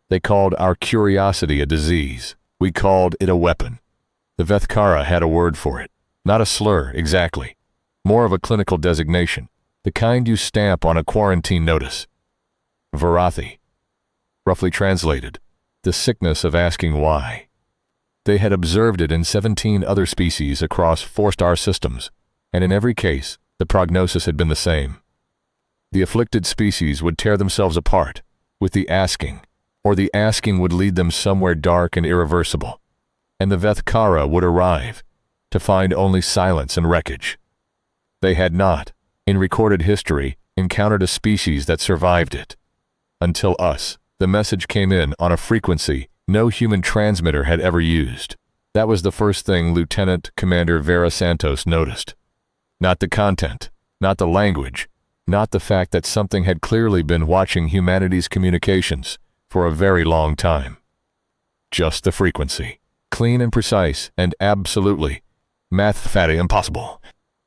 They called our curiosity a disease. We called it a weapon. The Vethkara had a word for it. Not a slur, exactly. More of a clinical designation. The kind you stamp on a quarantine notice. Varathi. Roughly translated, the sickness of asking why. They had observed it in 17 other species across 4-star systems, and in every case, the prognosis had been the same. The afflicted species would tear themselves apart with the asking, or the asking would lead them somewhere dark and irreversible, and the Vethkara would arrive to find only silence and wreckage. They had not, in recorded history, encountered a species that survived it. Until us, the message came in on a frequency no human transmitter had ever used. That was the first thing Lieutenant Commander Vera Santos noticed. Not the content, not the language, not the fact that something had clearly been watching humanity's communications for a very long time. Just the frequency. Clean and precise and absolutely mathematically impossible.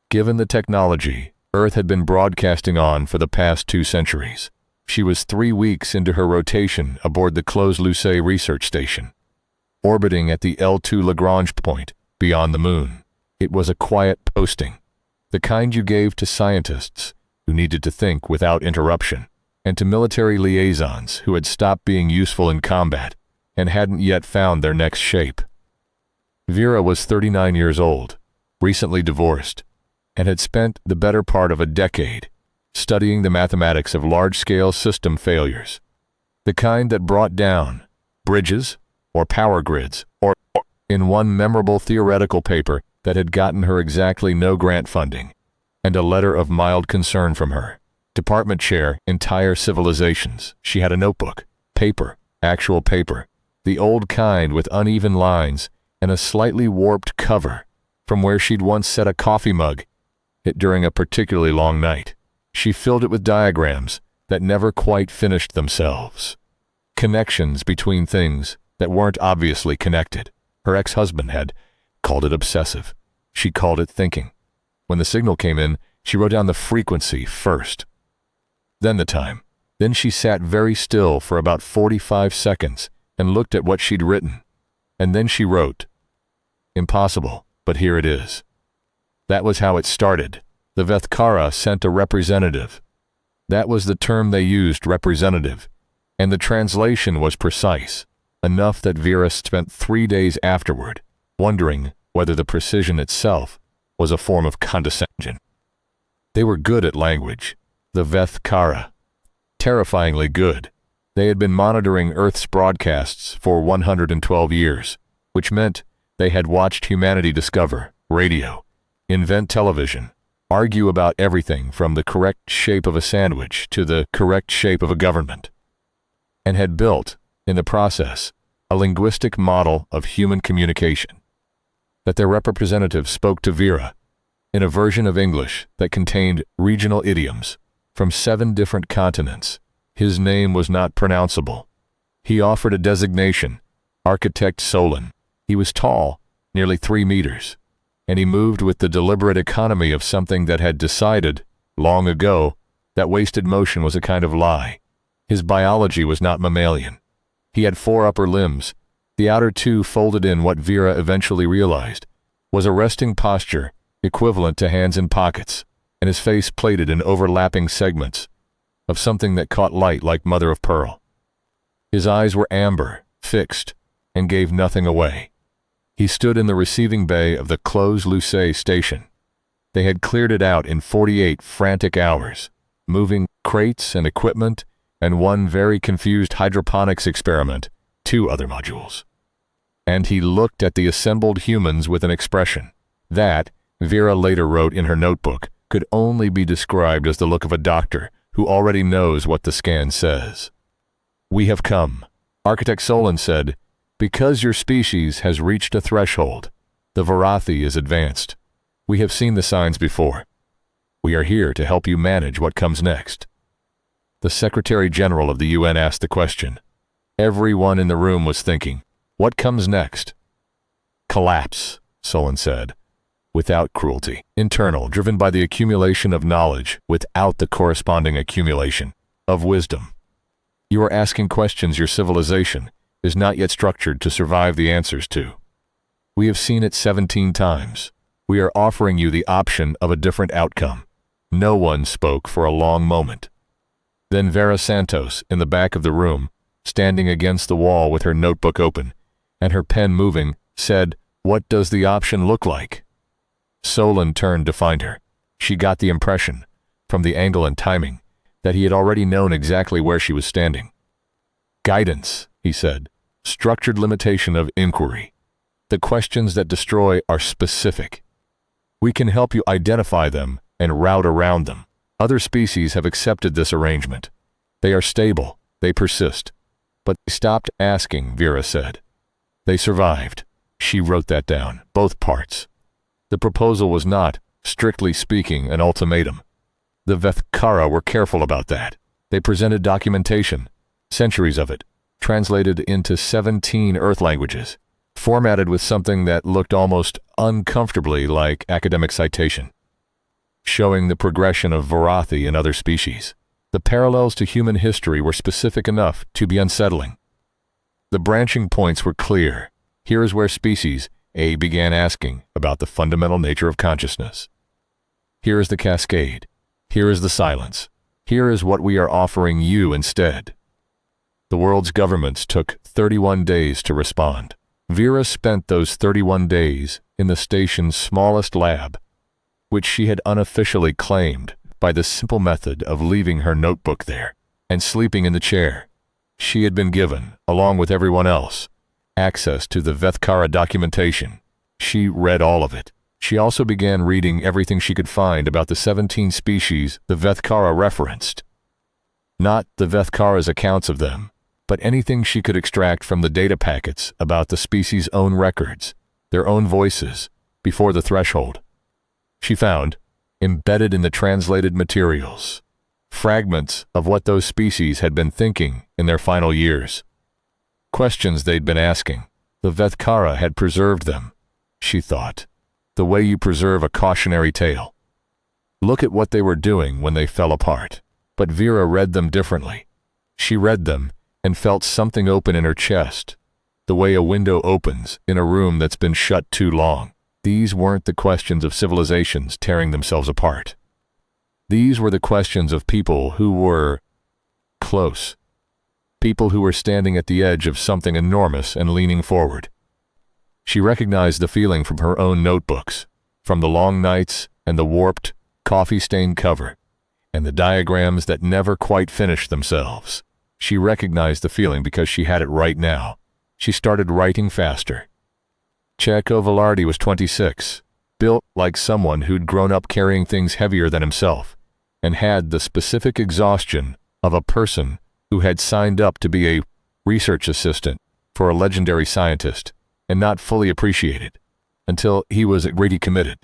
Given the technology Earth had been broadcasting on for the past 2 centuries. She was 3 weeks into her rotation aboard the Clos-Lucé research station, orbiting at the L2 Lagrange point beyond the moon. It was a quiet posting, the kind you gave to scientists who needed to think without interruption, and to military liaisons who had stopped being useful in combat and hadn't yet found their next shape. Vera was 39 years old, recently divorced, and had spent the better part of a decade studying the mathematics of large-scale system failures, the kind that brought down bridges or power grids, or in one memorable theoretical paper that had gotten her exactly no grant funding, and a letter of mild concern from her department chair, entire civilizations. She had a notebook, paper, actual paper, the old kind with uneven lines and a slightly warped cover from where she'd once set a coffee mug, it during a particularly long night. She filled it with diagrams that never quite finished themselves. Connections between things that weren't obviously connected. Her ex-husband had called it obsessive. She called it thinking. When the signal came in, she wrote down the frequency first. Then the time. Then she sat very still for about 45 seconds and looked at what she'd written. And then she wrote, "Impossible, but here it is." That was how it started. The Vethkara sent a representative. That was the term they used, representative, and the translation was precise, enough that Vera spent 3 days afterward wondering whether the precision itself was a form of condescension. They were good at language, the Vethkara. Terrifyingly good. They had been monitoring Earth's broadcasts for 112 years, which meant they had watched humanity discover radio, invent television, argue about everything from the correct shape of a sandwich to the correct shape of a government, and had built, in the process, a linguistic model of human communication. That their representative spoke to Vera in a version of English that contained regional idioms from 7 different continents. His name was not pronounceable. He offered a designation, Architect Solon. He was tall, nearly 3 meters. And he moved with the deliberate economy of something that had decided, long ago, that wasted motion was a kind of lie. His biology was not mammalian. He had 4 upper limbs, the outer 2 folded in what Vera eventually realized was a resting posture equivalent to hands in pockets, and his face plated in overlapping segments of something that caught light like mother of pearl. His eyes were amber, fixed, and gave nothing away. He stood in the receiving bay of the Clos-Lucé station. They had cleared it out in 48 frantic hours, moving crates and equipment and 1 very confused hydroponics experiment, 2 other modules. And he looked at the assembled humans with an expression that, Vera later wrote in her notebook, could only be described as the look of a doctor who already knows what the scan says. "We have come," Architect Solon said, "because your species has reached a threshold. The Varathi is advanced. We have seen the signs before. We are here to help you manage what comes next." The Secretary General of the UN asked the question. Everyone in the room was thinking, what comes next? "Collapse," Solon said, "without cruelty. Internal, driven by the accumulation of knowledge without the corresponding accumulation of wisdom." You are asking questions your civilization is not yet structured to survive the answers to. We have seen it 17 times. We are offering you the option of a different outcome. No one spoke for a long moment. Then Vera Santos, in the back of the room, standing against the wall with her notebook open and her pen moving, said, "What does the option look like?" Solon turned to find her. She got the impression, from the angle and timing, that he had already known exactly where she was standing. "Guidance," he said. "Structured limitation of inquiry. The questions that destroy are specific. We can help you identify them and route around them. Other species have accepted this arrangement. They are stable, they persist. But they stopped asking," Vera said. "They survived." She wrote that down, both parts. The proposal was not, strictly speaking, an ultimatum. The Vethkara were careful about that. They presented documentation, centuries of it, translated into 17 Earth languages, formatted with something that looked almost uncomfortably like academic citation, showing the progression of Varathi in other species. The parallels to human history were specific enough to be unsettling. The branching points were clear. Here is where species A began asking about the fundamental nature of consciousness. Here is the cascade. Here is the silence. Here is what we are offering you instead. The world's governments took 31 days to respond. Vera spent those 31 days in the station's smallest lab, which she had unofficially claimed by the simple method of leaving her notebook there and sleeping in the chair. She had been given, along with everyone else, access to the Vethkara documentation. She read all of it. She also began reading everything she could find about the 17 species the Vethkara referenced. Not the Vethkara's accounts of them, but anything she could extract from the data packets about the species' own records, their own voices, before the threshold. She found, embedded in the translated materials, fragments of what those species had been thinking in their final years. Questions they'd been asking. The Vethkara had preserved them, she thought, the way you preserve a cautionary tale. Look at what they were doing when they fell apart. But Vera read them differently. She read them and felt something open in her chest, the way a window opens in a room that's been shut too long. These weren't the questions of civilizations tearing themselves apart. These were the questions of people who were close. People who were standing at the edge of something enormous and leaning forward. She recognized the feeling from her own notebooks, from the long nights and the warped, coffee-stained cover, and the diagrams that never quite finished themselves. She recognized the feeling because she had it right now. She started writing faster. Checo Velarde was 26, built like someone who'd grown up carrying things heavier than himself, and had the specific exhaustion of a person who had signed up to be a research assistant for a legendary scientist and not fully appreciated, until he was really committed,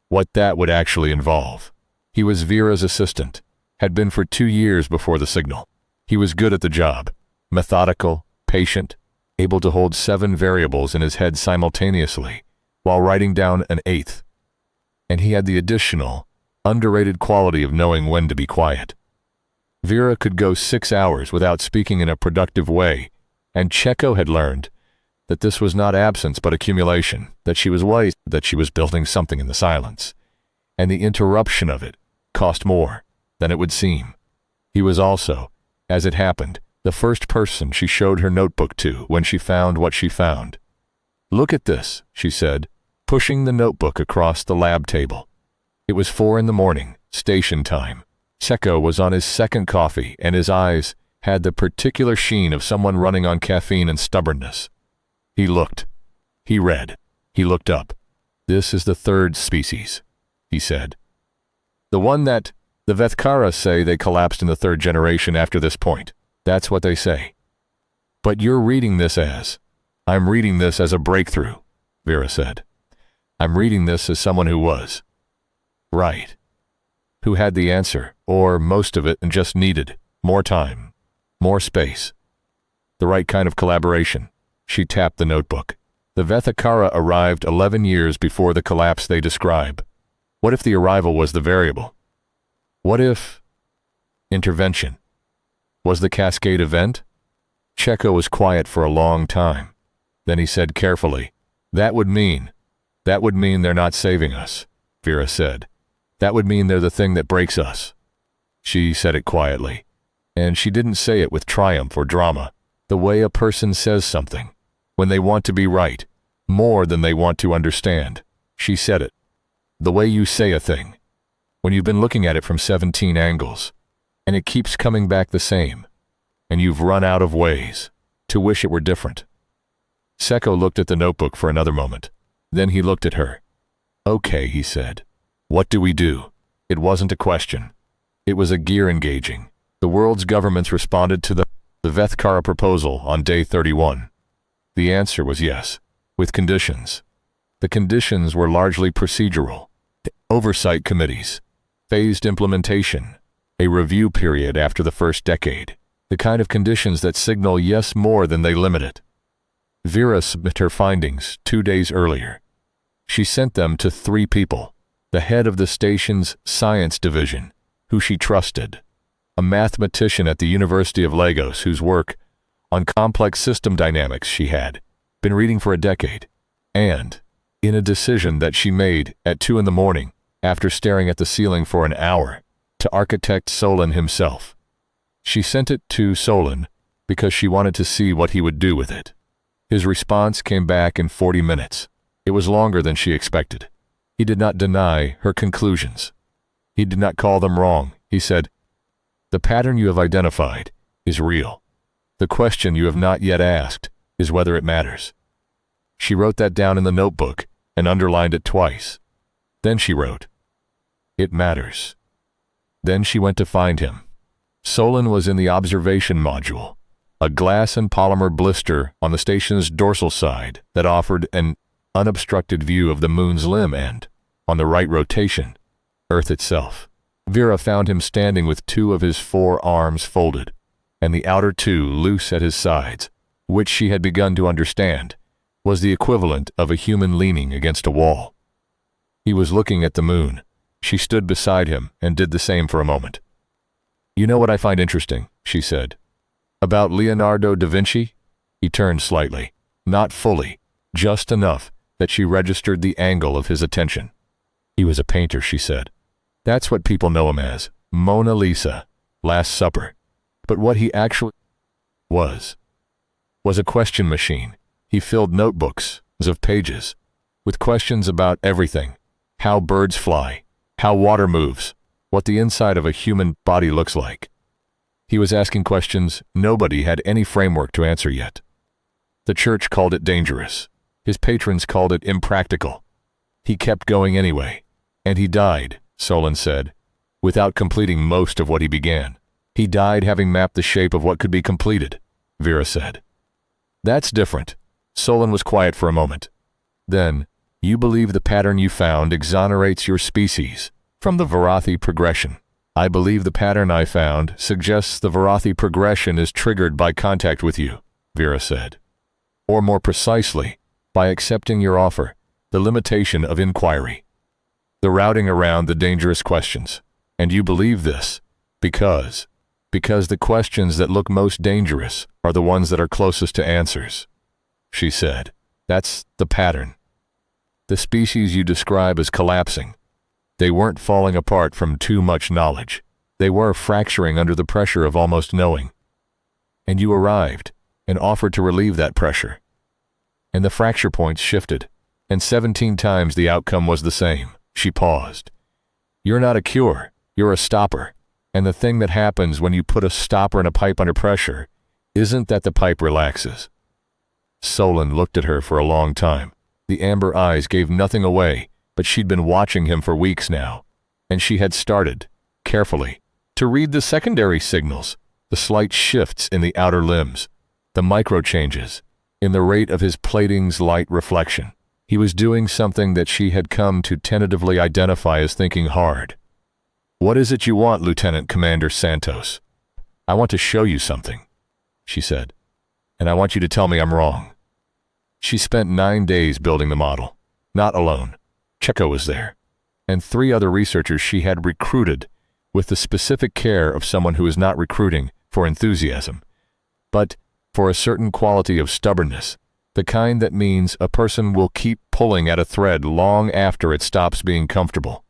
what that would actually involve. He was Vera's assistant, had been for 2 years before the signal. He was good at the job, methodical, patient, able to hold 7 variables in his head simultaneously while writing down an 8th. And he had the additional, underrated quality of knowing when to be quiet. Vera could go 6 hours without speaking in a productive way, and Checo had learned that this was not absence but accumulation, that she was wise, that she was building something in the silence, and the interruption of it cost more than it would seem. He was also, as it happened, the first person she showed her notebook to when she found what she found. "Look at this," she said, pushing the notebook across the lab table. It was 4 a.m, station time. Checo was on his second coffee, and his eyes had the particular sheen of someone running on caffeine and stubbornness. He looked. He read. He looked up. "This is the 3rd species," he said. "The one that the Vethkara say they collapsed in the 3rd generation after this point. That's what they say. But you're reading this as..." "I'm reading this as a breakthrough," Vera said. "I'm reading this as someone who was right, who had the answer, or most of it, and just needed more time, more space, the right kind of collaboration." She tapped the notebook. "The Vethkara arrived 11 years before the collapse they describe. What if the arrival was the variable? What if..." Intervention. Was the cascade event? Checo was quiet for a long time. Then he said carefully, That would mean they're not saving us, Vera said. That would mean they're the thing that breaks us. She said it quietly, and she didn't say it with triumph or drama, the way a person says something, when they want to be right, more than they want to understand. She said it. The way you say a thing, when you've been looking at it from 17 angles, and it keeps coming back the same, and you've run out of ways to wish it were different. Secco looked at the notebook for another moment. Then he looked at her. Okay, he said. What do we do? It wasn't a question. It was a gear engaging. The world's governments responded to the Vethkara proposal on day 31. The answer was yes, with conditions. The conditions were largely procedural. Oversight committees, phased implementation, a review period after the first decade, the kind of conditions that signal yes more than they limit it. Vera submitted her findings 2 days earlier. She sent them to 3 people, the head of the station's science division, who she trusted, a mathematician at the University of Lagos whose work on complex system dynamics she had been reading for a decade, and, in a decision that she made at 2 a.m. after staring at the ceiling for an hour, to architect Solon himself. She sent it to Solon because she wanted to see what he would do with it. His response came back in 40 minutes. It was longer than she expected. He did not deny her conclusions. He did not call them wrong. He said, The pattern you have identified is real. The question you have not yet asked is whether it matters. She wrote that down in the notebook and underlined it twice. Then she wrote, It matters. Then she went to find him. Solon was in the observation module, a glass and polymer blister on the station's dorsal side that offered an unobstructed view of the moon's limb and, on the right rotation, Earth itself. Vera found him standing with 2 of his 4 arms folded, and the outer 2 loose at his sides, which she had begun to understand was the equivalent of a human leaning against a wall. He was looking at the moon. She stood beside him and did the same for a moment. You know what I find interesting, she said. About Leonardo da Vinci? He turned slightly, not fully, just enough that she registered the angle of his attention. He was a painter, she said. That's what people know him as, Mona Lisa, Last Supper. But what he actually was a question machine. He filled notebooks of pages with questions about everything: how birds fly, how water moves, what the inside of a human body looks like. He was asking questions nobody had any framework to answer yet. The church called it dangerous. His patrons called it impractical. He kept going anyway, and he died, Solon said, without completing most of what he began. He died having mapped the shape of what could be completed, Vera said. That's different. Solon was quiet for a moment. Then, you believe the pattern you found exonerates your species from the Varathi progression. I believe the pattern I found suggests the Varathi progression is triggered by contact with you, Vera said. Or more precisely, by accepting your offer, the limitation of inquiry, the routing around the dangerous questions. And you believe this because the questions that look most dangerous are the ones that are closest to answers, she said. That's the pattern. The species you describe as collapsing. They weren't falling apart from too much knowledge. They were fracturing under the pressure of almost knowing. And you arrived and offered to relieve that pressure. And the fracture points shifted, and 17 times the outcome was the same. She paused. You're not a cure, you're a stopper. And the thing that happens when you put a stopper in a pipe under pressure isn't that the pipe relaxes. Solon looked at her for a long time. The amber eyes gave nothing away, but she'd been watching him for weeks now, and she had started, carefully, to read the secondary signals, the slight shifts in the outer limbs, the micro-changes, in the rate of his plating's light reflection. He was doing something that she had come to tentatively identify as thinking hard. What is it you want, Lieutenant Commander Santos? I want to show you something, she said, and I want you to tell me I'm wrong. She spent 9 days building the model, not alone. Checo was there, and 3 other researchers she had recruited with the specific care of someone who is not recruiting for enthusiasm, but for a certain quality of stubbornness, the kind that means a person will keep pulling at a thread long after it stops being comfortable.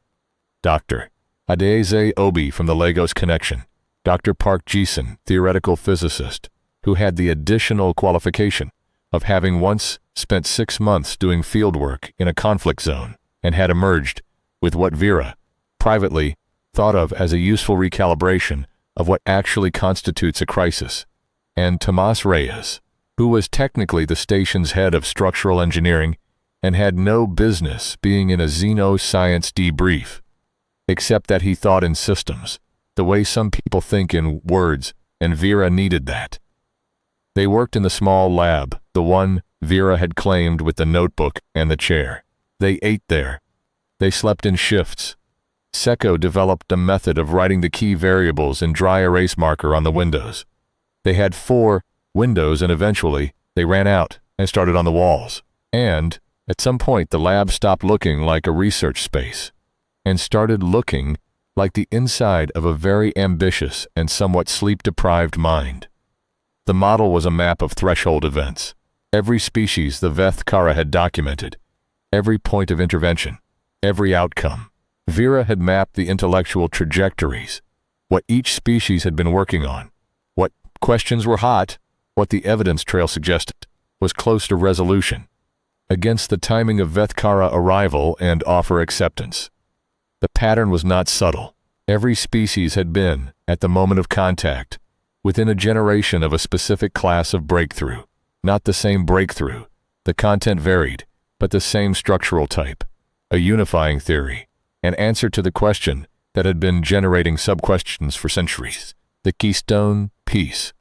Dr. Adeze Obi from the Lagos Connection, Dr. Park Jason, theoretical physicist, who had the additional qualification of having once spent 6 months doing fieldwork in a conflict zone and had emerged with what Vera, privately, thought of as a useful recalibration of what actually constitutes a crisis, and Tomas Reyes, who was technically the station's head of structural engineering and had no business being in a xenoscience debrief, except that he thought in systems, the way some people think in words, and Vera needed that. They worked in the small lab, the one Vera had claimed with the notebook and the chair. They ate there. They slept in shifts. Seko developed a method of writing the key variables in dry erase marker on the windows. They had 4 windows and eventually they ran out and started on the walls. And at some point the lab stopped looking like a research space and started looking like the inside of a very ambitious and somewhat sleep-deprived mind. The model was a map of threshold events. Every species the Veth Kara had documented, every point of intervention, every outcome. Vera had mapped the intellectual trajectories, what each species had been working on, what questions were hot, what the evidence trail suggested was close to resolution, against the timing of Veth Kara arrival and offer acceptance. The pattern was not subtle. Every species had been, at the moment of contact, within a generation of a specific class of breakthrough. Not the same breakthrough, the content varied, but the same structural type, a unifying theory, an answer to the question that had been generating sub-questions for centuries. The keystone piece.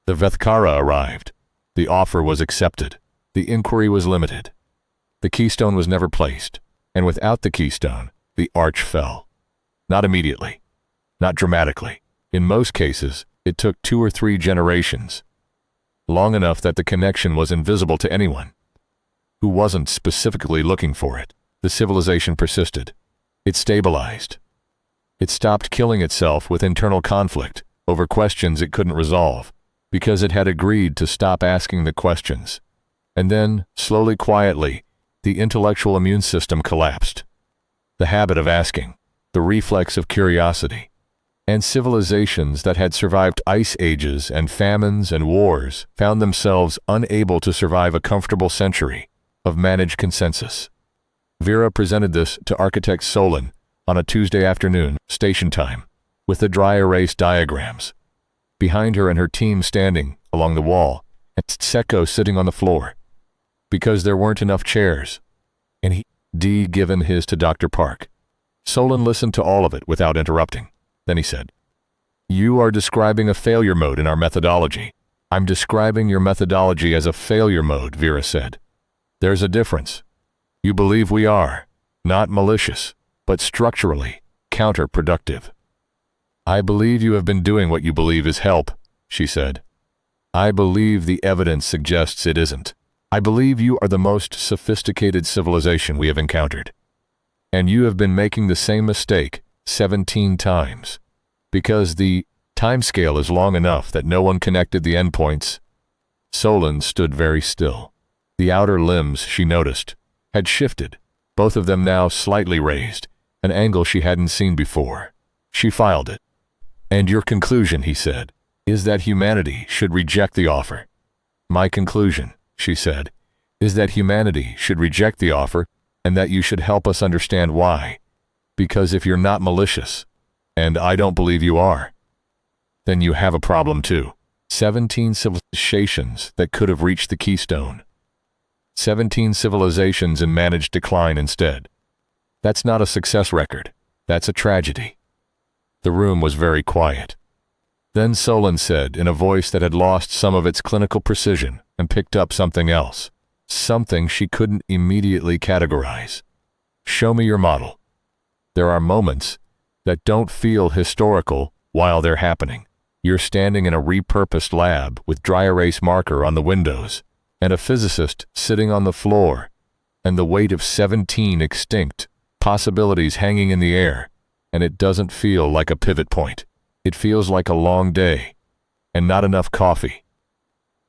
The Veth Kara arrived. The offer was accepted. The inquiry was limited. The keystone was never placed, and without the keystone, the arch fell. Not immediately, not dramatically. In most cases, it took 2 or 3 generations, long enough that the connection was invisible to anyone who wasn't specifically looking for it. The civilization persisted. It stabilized. It stopped killing itself with internal conflict over questions it couldn't resolve, because it had agreed to stop asking the questions. And then, slowly, quietly, the intellectual immune system collapsed. The habit of asking, the reflex of curiosity, and civilizations that had survived ice ages and famines and wars found themselves unable to survive a comfortable century of managed consensus. Vera presented this to architect Solon on a Tuesday afternoon, station time, with the dry erase diagrams. Behind her and her team standing along the wall, and Seko sitting on the floor, because there weren't enough chairs, and he given his to Dr. Park. Solon listened to all of it without interrupting. Then he said, "You are describing a failure mode in our methodology." "I'm describing your methodology as a failure mode," Vera said. "There's a difference. You believe we are, not malicious, but structurally counterproductive." "I believe you have been doing what you believe is help," she said. "I believe the evidence suggests it isn't. I believe you are the most sophisticated civilization we have encountered. And you have been making the same mistake 17 times, because the timescale is long enough that no one connected the endpoints." Solon stood very still. The outer limbs, she noticed, had shifted, both of them now slightly raised, an angle she hadn't seen before. She filed it. "And your conclusion," he said, "is that humanity should reject the offer." "My conclusion," she said, "is that humanity should reject the offer and that you should help us understand why. Because if you're not malicious, and I don't believe you are, then you have a problem too." 17 civilizations that could have reached the keystone. 17 civilizations in managed decline instead. That's not a success record. That's a tragedy. The room was very quiet. Then Solon said in a voice that had lost some of its clinical precision and picked up something else, something she couldn't immediately categorize. "Show me your model. There are moments that don't feel historical while they're happening. You're standing in a repurposed lab with dry erase marker on the windows, and a physicist sitting on the floor, and the weight of 17 extinct possibilities hanging in the air, and it doesn't feel like a pivot point. It feels like a long day, and not enough coffee.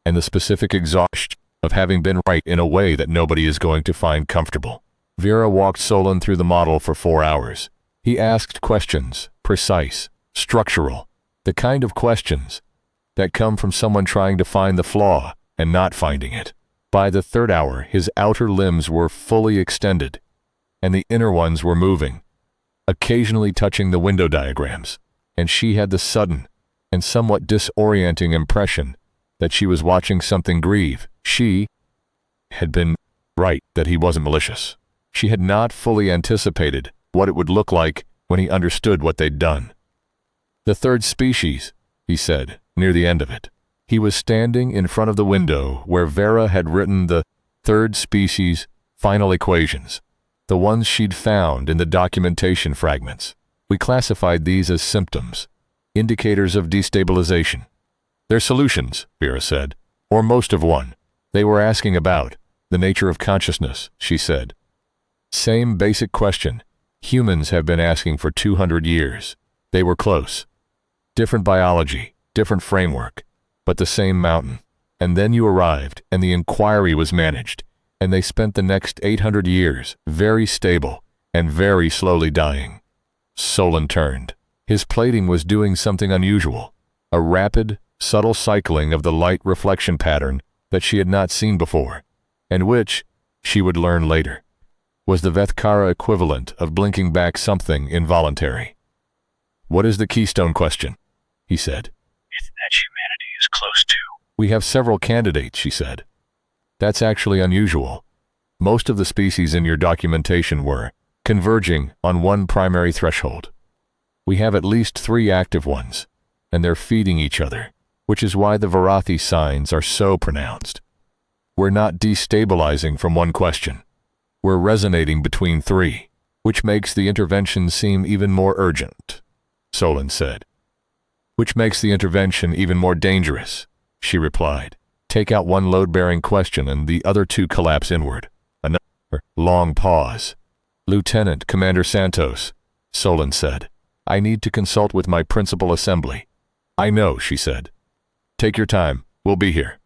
And the specific exhaustion of having been right in a way that nobody is going to find comfortable. Vera walked Solon through the model for 4 hours. He asked questions, precise, structural, the kind of questions that come from someone trying to find the flaw and not finding it. By the 3rd hour, his outer limbs were fully extended, and the inner ones were moving, occasionally touching the window diagrams, and she had the sudden and somewhat disorienting impression that she was watching something grieve. She had been right that he wasn't malicious. She had not fully anticipated what it would look like when he understood what they'd done. "The third species," he said, near the end of it. He was standing in front of the window where Vera had written the third species final equations, the ones she'd found in the documentation fragments. "We classified these as symptoms, indicators of destabilization. They're solutions," Vera said, "or most of one. They were asking about the nature of consciousness," she said. "Same basic question humans have been asking for 200 years. They were close. Different biology, different framework, but the same mountain. And then you arrived, and the inquiry was managed, and they spent the next 800 years very stable and very slowly dying." Solon turned. His plating was doing something unusual, a rapid, subtle cycling of the light reflection pattern that she had not seen before, and which, she would learn later, was the Vethkara equivalent of blinking back something involuntary. "What is the keystone question?" he said. "It's that humanity is close to." "We have several candidates," she said. "That's actually unusual. Most of the species in your documentation were converging on one primary threshold. We have at least 3 active ones, and they're feeding each other, which is why the Varathi signs are so pronounced. We're not destabilizing from one question. We're resonating between 3, which makes the intervention seem even more urgent," Solon said. "Which makes the intervention even more dangerous," she replied. "Take out one load-bearing question and the other 2 collapse inward." Another long pause. "Lieutenant Commander Santos," Solon said, "I need to consult with my principal assembly." "I know," she said. "Take your time. We'll be here."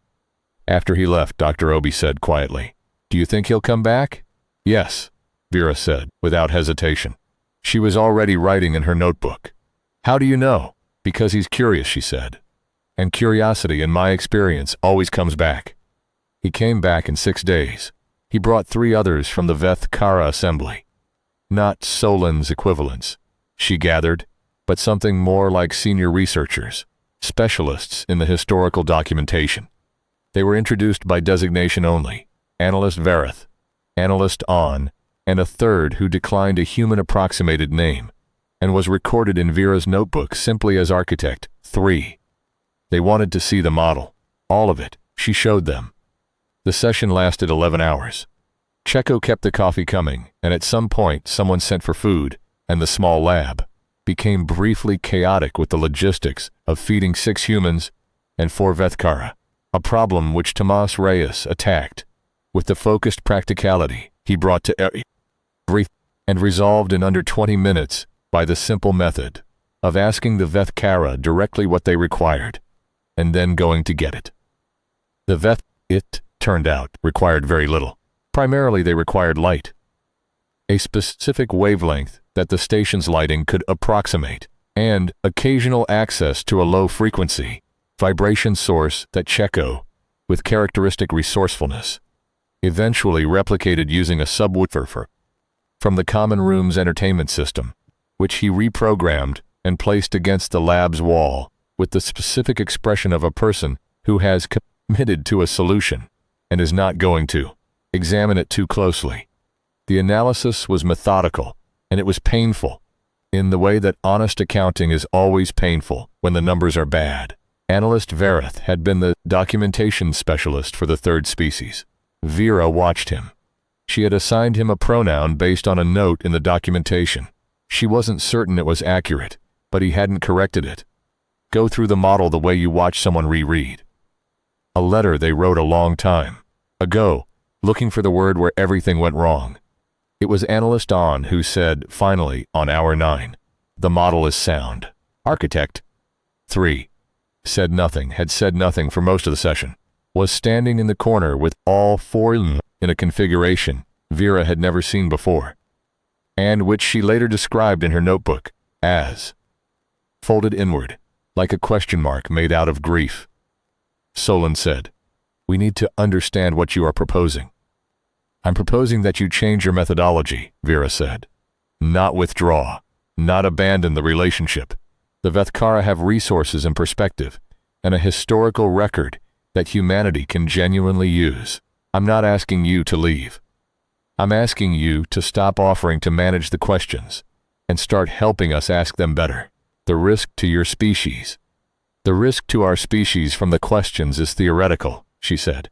After he left, Dr. Obi said quietly, "Do you think he'll come back?" "Yes," Vera said, without hesitation. She was already writing in her notebook. "How do you know?" "Because he's curious," she said. "And curiosity, in my experience, always comes back." He came back in 6 days. He brought 3 others from the Vethkara assembly. Not Solon's equivalents, she gathered, but something more like senior researchers, specialists in the historical documentation. They were introduced by designation only: Analyst Verith, Analyst On, and a third who declined a human-approximated name, and was recorded in Vera's notebook simply as Architect 3. They wanted to see the model. All of it. She showed them. The session lasted 11 hours. Checo kept the coffee coming, and at some point someone sent for food, and the small lab became briefly chaotic with the logistics of feeding 6 humans and 4 Vethkara, a problem which Tomas Reyes attacked with the focused practicality he brought to everything, and resolved in under 20 minutes by the simple method of asking the Vethkara directly what they required, and then going to get it. The it turned out, required very little. Primarily they required light, a specific wavelength that the station's lighting could approximate, and occasional access to a low-frequency vibration source that Checo, with characteristic resourcefulness, eventually replicated using a subwoofer from the common room's entertainment system, which he reprogrammed and placed against the lab's wall with the specific expression of a person who has committed to a solution and is not going to examine it too closely. The analysis was methodical, and it was painful, in the way that honest accounting is always painful when the numbers are bad. Analyst Verith had been the documentation specialist for the third species. Vera watched him. She had assigned him a pronoun based on a note in the documentation. She wasn't certain it was accurate, but he hadn't corrected it. Go through the model the way you watch someone reread a letter they wrote a long time ago, looking for the word where everything went wrong. It was Analyst On who said, finally, on hour 9, "The model is sound. Architect 3. had said nothing for most of the session, was standing in the corner with all four in a configuration Vera had never seen before, and which she later described in her notebook as folded inward, like a question mark made out of grief. Solon said, "We need to understand what you are proposing." "I'm proposing that you change your methodology," Vera said. "Not withdraw, not abandon the relationship. The Vethkara have resources and perspective, and a historical record that humanity can genuinely use. I'm not asking you to leave. I'm asking you to stop offering to manage the questions and start helping us ask them better. The risk to your species. The risk to our species from the questions is theoretical," she said.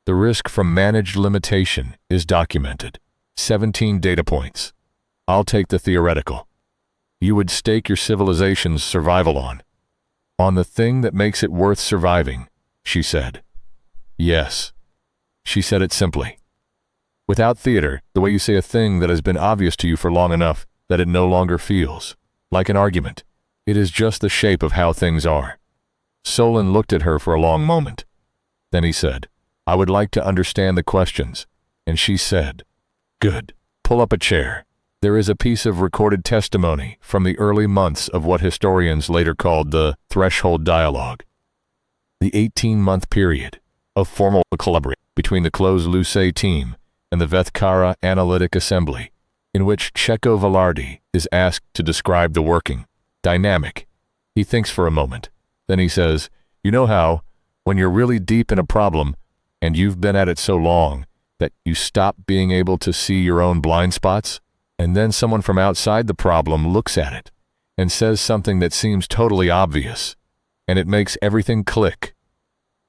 "The risk from managed limitation is documented. 17 data points. I'll take the theoretical. You would stake your civilization's survival on the thing that makes it worth surviving," she said. "Yes." She said it simply. Without theater, the way you say a thing that has been obvious to you for long enough that it no longer feels like an argument. It is just the shape of how things are. Solon looked at her for a long moment. Then he said, "I would like to understand the questions." And she said, "Good. Pull up a chair." There is a piece of recorded testimony from the early months of what historians later called the Threshold Dialogue. The 18-month period of formal collaboration between the Close-Lucé team and the Vethkara Analytic Assembly, in which Checo Velarde is asked to describe the working dynamic. He thinks for a moment. Then he says, "You know how, when you're really deep in a problem, and you've been at it so long, that you stop being able to see your own blind spots? And then someone from outside the problem looks at it and says something that seems totally obvious, and it makes everything click."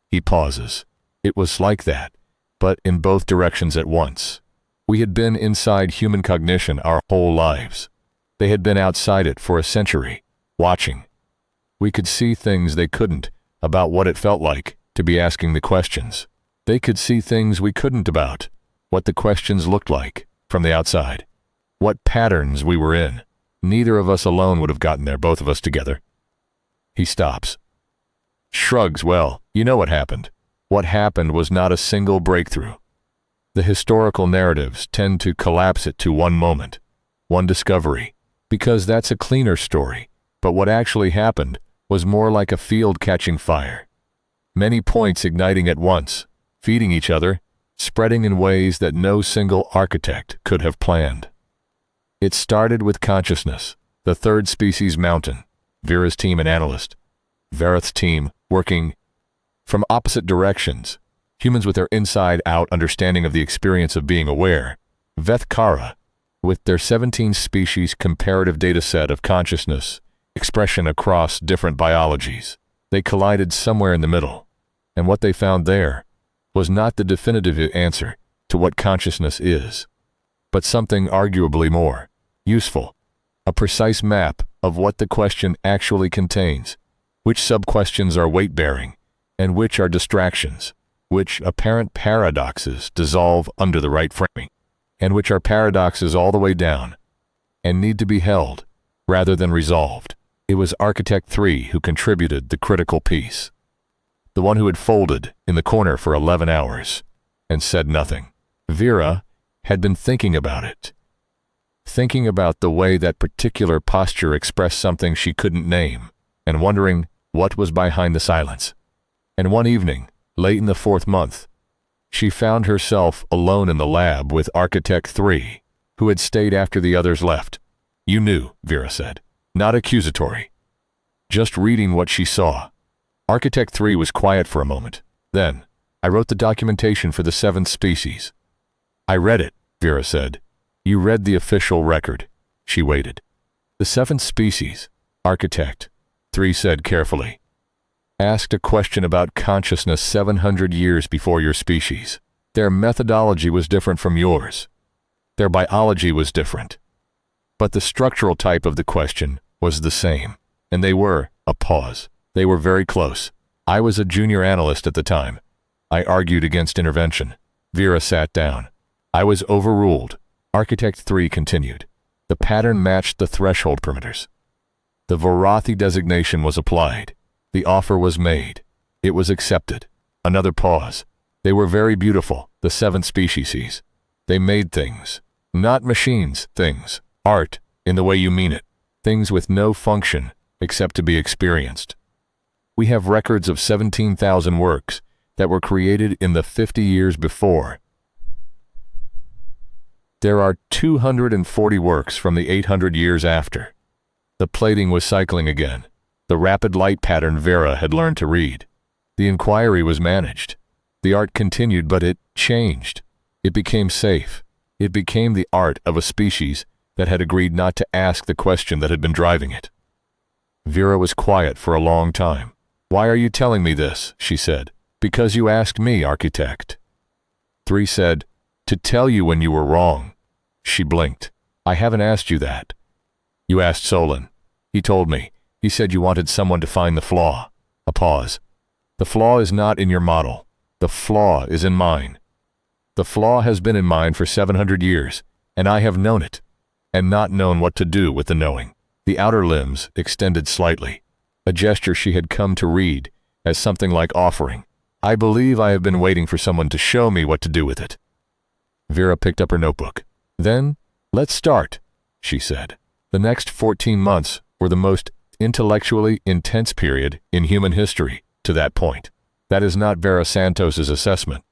He pauses. It was like that, but in both directions at once. We had been inside human cognition our whole lives. They had been outside it for a century, watching. We could see things they couldn't about what it felt like to be asking the questions. They could see things we couldn't about what the questions looked like from the outside. What patterns we were in. Neither of us alone would have gotten there, both of us together. He stops. Shrugs. "Well, you know what happened. What happened was not a single breakthrough. The historical narratives tend to collapse it to one moment, one discovery, because that's a cleaner story. But what actually happened was more like a field catching fire. Many points igniting at once, feeding each other, spreading in ways that no single architect could have planned. It started with consciousness, the third species mountain, Vera's team and analyst, Vareth's team working from opposite directions, humans with their inside-out understanding of the experience of being aware, Vethkara with their 17 species comparative data set of consciousness, expression across different biologies. They collided somewhere in the middle, and what they found there was not the definitive answer to what consciousness is, but something arguably more useful, a precise map of what the question actually contains, which sub-questions are weight-bearing, and which are distractions, which apparent paradoxes dissolve under the right framing, and which are paradoxes all the way down, and need to be held rather than resolved. It was Architect 3 who contributed the critical piece, the one who had folded in the corner for 11 hours and said nothing. Vera had been thinking about it, thinking about the way that particular posture expressed something she couldn't name, and wondering what was behind the silence. And one evening, late in the 4th month, she found herself alone in the lab with Architect 3, who had stayed after the others left. "You knew," Vera said, not accusatory, just reading what she saw. Architect 3 was quiet for a moment. Then, "I wrote the documentation for the 7th species." "I read it," Vera said. "You read the official record." She waited. "The 7th species," Architect 3 said carefully, "asked a question about consciousness 700 years before your species. Their methodology was different from yours. Their biology was different. But the structural type of the question was the same. And they were," a pause, "they were very close. I was a junior analyst at the time. I argued against intervention." Vera sat down. "I was overruled." Architect 3 continued. "The pattern matched the threshold parameters. The Vorathi designation was applied. The offer was made. It was accepted. Another pause. They were very beautiful, the 7th species. They made things. Not machines, things. Art, in the way you mean it. Things with no function, except to be experienced. We have records of 17,000 works that were created in the 50 years before. There are 240 works from the 800 years after. The plating was cycling again. The rapid light pattern Vera had learned to read. The inquiry was managed. The art continued, but it changed. It became safe. It became the art of a species that had agreed not to ask the question that had been driving it. Vera was quiet for a long time. "Why are you telling me this?" she said. "Because you asked me, architect." 3 said, "To tell you when you were wrong." She blinked. "I haven't asked you that." "You asked Solon. He told me. He said you wanted someone to find the flaw." A pause. "The flaw is not in your model. The flaw is in mine. The flaw has been in mine for 700 years, and I have known it, and not known what to do with the knowing." The outer limbs extended slightly, a gesture she had come to read as something like offering. "I believe I have been waiting for someone to show me what to do with it." Vera picked up her notebook. "Then, let's start," she said. The next 14 months were the most intellectually intense period in human history to that point. That is not Vera Santos's assessment.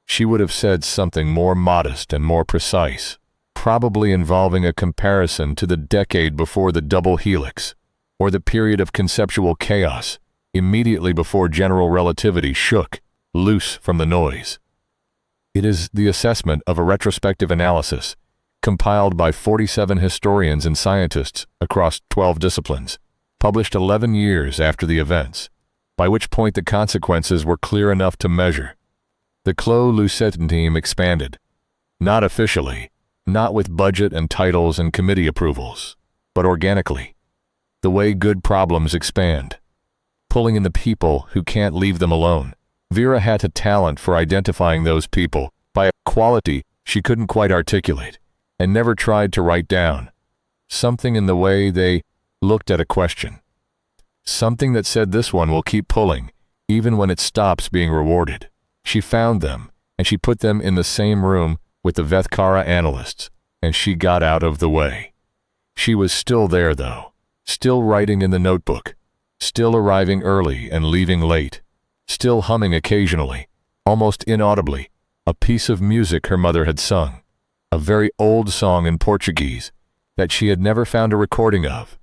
She would have said something more modest and more precise, probably involving a comparison to the decade before the double helix, or the period of conceptual chaos immediately before general relativity shook loose from the noise. It is the assessment of a retrospective analysis compiled by 47 historians and scientists across 12 disciplines, published 11 years after the events, by which point the consequences were clear enough to measure. The Clos-Lucet team expanded, not officially, not with budget and titles and committee approvals, but organically, the way good problems expand, pulling in the people who can't leave them alone. Vera had a talent for identifying those people by a quality she couldn't quite articulate, and never tried to write down. Something in the way they looked at a question. Something that said this one will keep pulling, even when it stops being rewarded. She found them, and she put them in the same room with the Vethkara analysts, and she got out of the way. She was still there, though, still writing in the notebook, still arriving early and leaving late, still humming occasionally, almost inaudibly, a piece of music her mother had sung, a very old song in Portuguese that she had never found a recording of,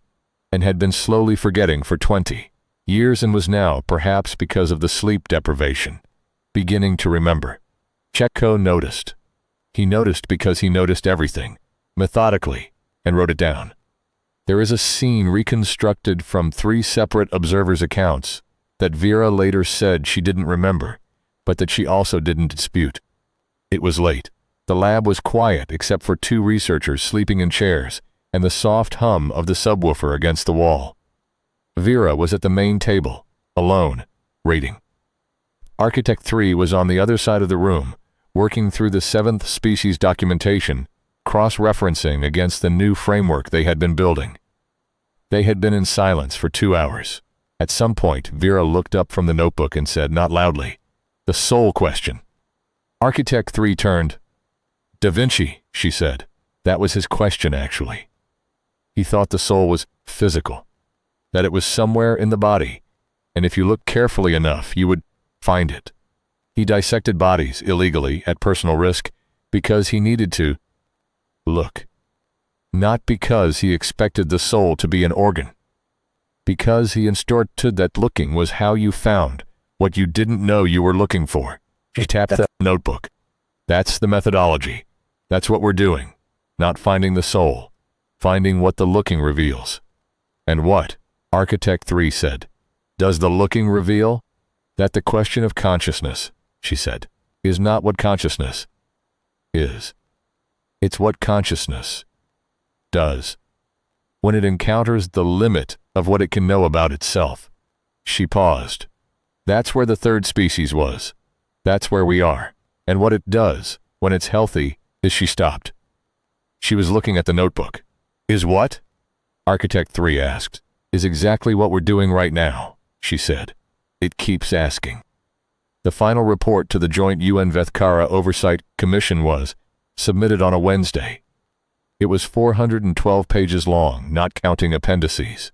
and had been slowly forgetting for 20 years, and was now, perhaps because of the sleep deprivation, beginning to remember. Chetko noticed. He noticed because he noticed everything, methodically, and wrote it down. There is a scene reconstructed from 3 separate observers' accounts that Vera later said she didn't remember, but that she also didn't dispute. It was late. The lab was quiet except for 2 researchers sleeping in chairs and the soft hum of the subwoofer against the wall. Vera was at the main table, alone, reading. Architect 3 was on the other side of the room, working through the 7th species documentation, cross-referencing against the new framework they had been building. They had been in silence for 2 hours. At some point, Vera looked up from the notebook and said, not loudly, "The soul question." Architect 3 turned. "Da Vinci," she said. That was his question, actually. He thought the soul was physical, that it was somewhere in the body, and if you looked carefully enough, you would find it. He dissected bodies illegally at personal risk because he needed to look. Not because he expected the soul to be an organ. Because he instructed that looking was how you found what you didn't know you were looking for. She tapped the notebook. That's the methodology. That's what we're doing. Not finding the soul. Finding what the looking reveals. And what? Architect 3 said. Does the looking reveal? That the question of consciousness, she said, is not what consciousness is. It's what consciousness does when it encounters the limit of what it can know about itself. She paused. That's where the 3rd species was. That's where we are. And what it does when it's healthy is she stopped. She was looking at the notebook. Is what? Architect 3 asked. Is exactly what we're doing right now. she said. It keeps asking. The final report to the joint UN Vethkara Oversight Commission was submitted on a Wednesday. It was 412 pages long, not counting appendices.